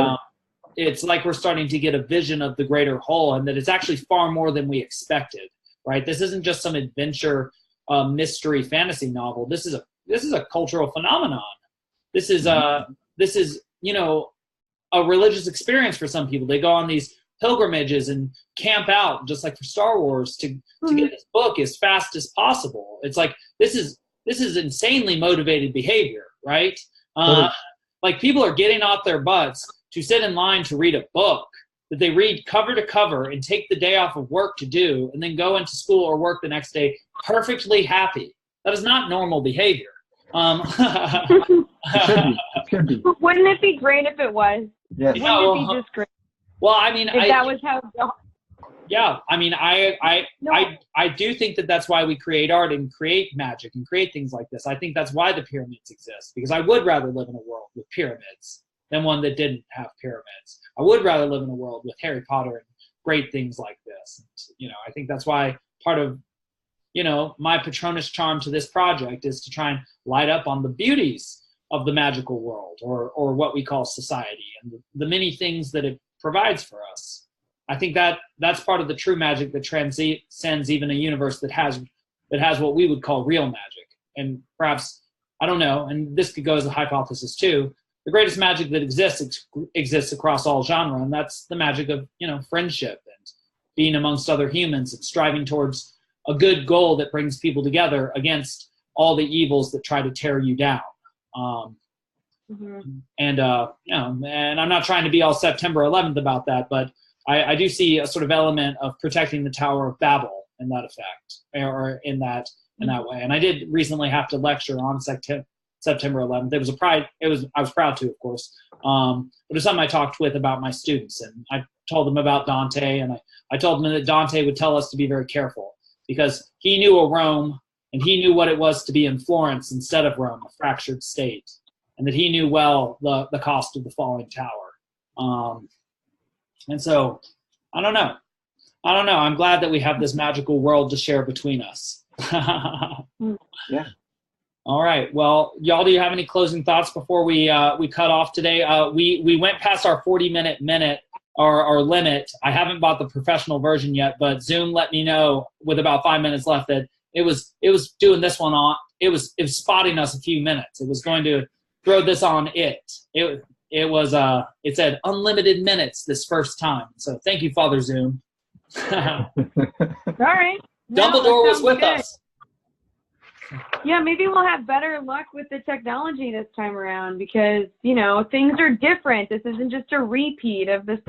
it's like we're starting to get a vision of the greater whole, and that it's actually far more than we expected. Right, this isn't just some adventure, mystery, fantasy novel. This is a cultural phenomenon. This is a religious experience for some people. They go on these pilgrimages and camp out, just like for Star Wars, to get this book as fast as possible. It's like this is insanely motivated behavior, right? Like people are getting off their butts to sit in line to read a book that they read cover to cover and take the day off of work to do, and then go into school or work the next day perfectly happy. That is not normal behavior. It should be. Wouldn't it be great if it was? Yeah. Wouldn't it be just great? Well, I mean, if that was how. Yeah, I mean, I do think that that's why we create art and create magic and create things like this. I think that's why the pyramids exist, because I would rather live in a world with pyramids than one that didn't have pyramids. I would rather live in a world with Harry Potter and great things like this. And, I think that's why part of, my Patronus charm to this project is to try and light up on the beauties of the magical world, or what we call society, and the many things that it provides for us. I think that's part of the true magic that transcends even a universe that has what we would call real magic. And perhaps, I don't know, and this could go as a hypothesis too, the greatest magic that exists across all genre, and that's the magic of friendship and being amongst other humans and striving towards a good goal that brings people together against all the evils that try to tear you down. And I'm not trying to be all September 11th about that, but I do see a sort of element of protecting the Tower of Babel in that effect, or in that way. And I did recently have to lecture on September 11th. I was proud to, of course. But it was something I talked with about my students, and I told them about Dante, and I told them that Dante would tell us to be very careful, because he knew a Rome, and he knew what it was to be in Florence instead of Rome, a fractured state, and that he knew well the cost of the falling tower. And so, I don't know. I'm glad that we have this magical world to share between us. Yeah. All right. Well, y'all, do you have any closing thoughts before we cut off today? We went past our 40-minute or limit. I haven't bought the professional version yet, but Zoom let me know with about 5 minutes left that it was doing this one on. It was spotting us a few minutes. It was going to throw this on it. It said unlimited minutes this first time. So thank you, Father Zoom. All right. Dumbledore was with us. Yeah, maybe we'll have better luck with the technology this time around, because things are different. This isn't just a repeat of the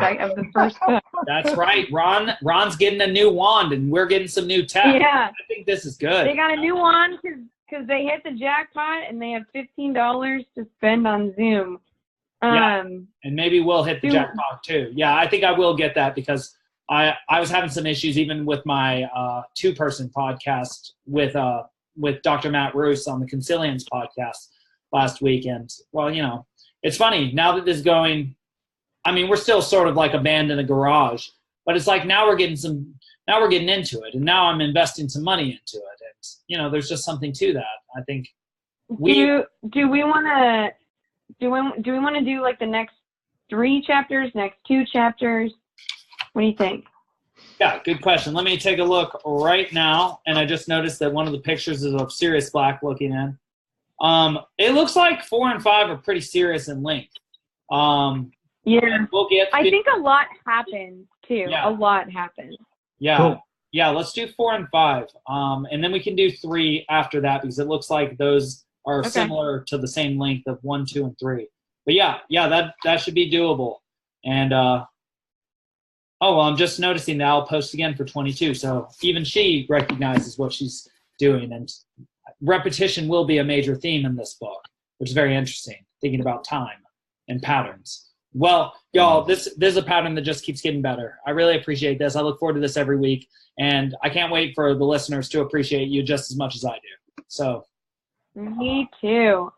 first book. That's right. Ron's getting a new wand, and we're getting some new tech. Yeah, I think this is good. They got a new wand because they hit the jackpot, and they have $15 to spend on Zoom. And maybe we'll hit the jackpot too. Yeah, I think I will get that, because I was having some issues even with my 2-person podcast with Dr. Matt Roos on the Concilians podcast last week. And, well, it's funny now that this is going, I mean, we're still sort of like a band in a garage, but it's like now we're getting into it, and now I'm investing some money into it. And, there's just something to that. I think do we want to do like the next 3 chapters, next 2 chapters? What do you think? Yeah, good question. Let me take a look right now, and I just noticed that one of the pictures is of Sirius Black looking in. It looks like 4 and 5 are pretty serious in length. Yeah, I think a lot happens too. Yeah. A lot happens. Yeah, cool. Yeah. Let's do 4 and 5, and then we can do 3 after that, because it looks like those are similar to the same length of 1, 2, and 3. But yeah, that should be doable. And Oh, well, I'm just noticing that I'll post again for 22. So even she recognizes what she's doing. And repetition will be a major theme in this book, which is very interesting, thinking about time and patterns. Well, y'all, this is a pattern that just keeps getting better. I really appreciate this. I look forward to this every week. And I can't wait for the listeners to appreciate you just as much as I do. So. Me too.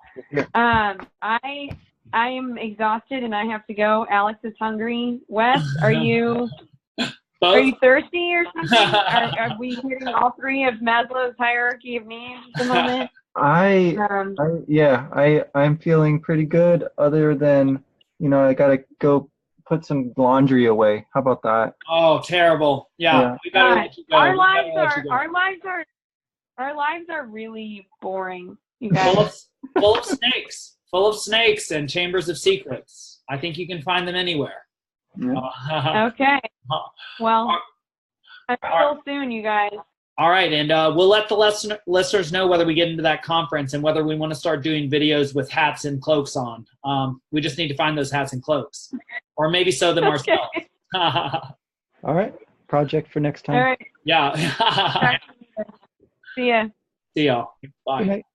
I am exhausted and I have to go. Alex is hungry. Wes, are you thirsty or something? Are we hitting all three of Maslow's hierarchy of needs at the moment? I'm feeling pretty good. Other than, I gotta go put some laundry away. How about that? Oh, terrible! Yeah. We gotta let you go. Our lives are really boring. You guys. Full of snakes and chambers of secrets. I think you can find them anywhere. Yeah. Okay. Well, until soon, you guys. All right, and we'll let the listeners know whether we get into that conference and whether we want to start doing videos with hats and cloaks on. We just need to find those hats and cloaks, or maybe sew them ourselves. All right, project for next time. All right. Yeah. See ya. See y'all. Bye. Good night.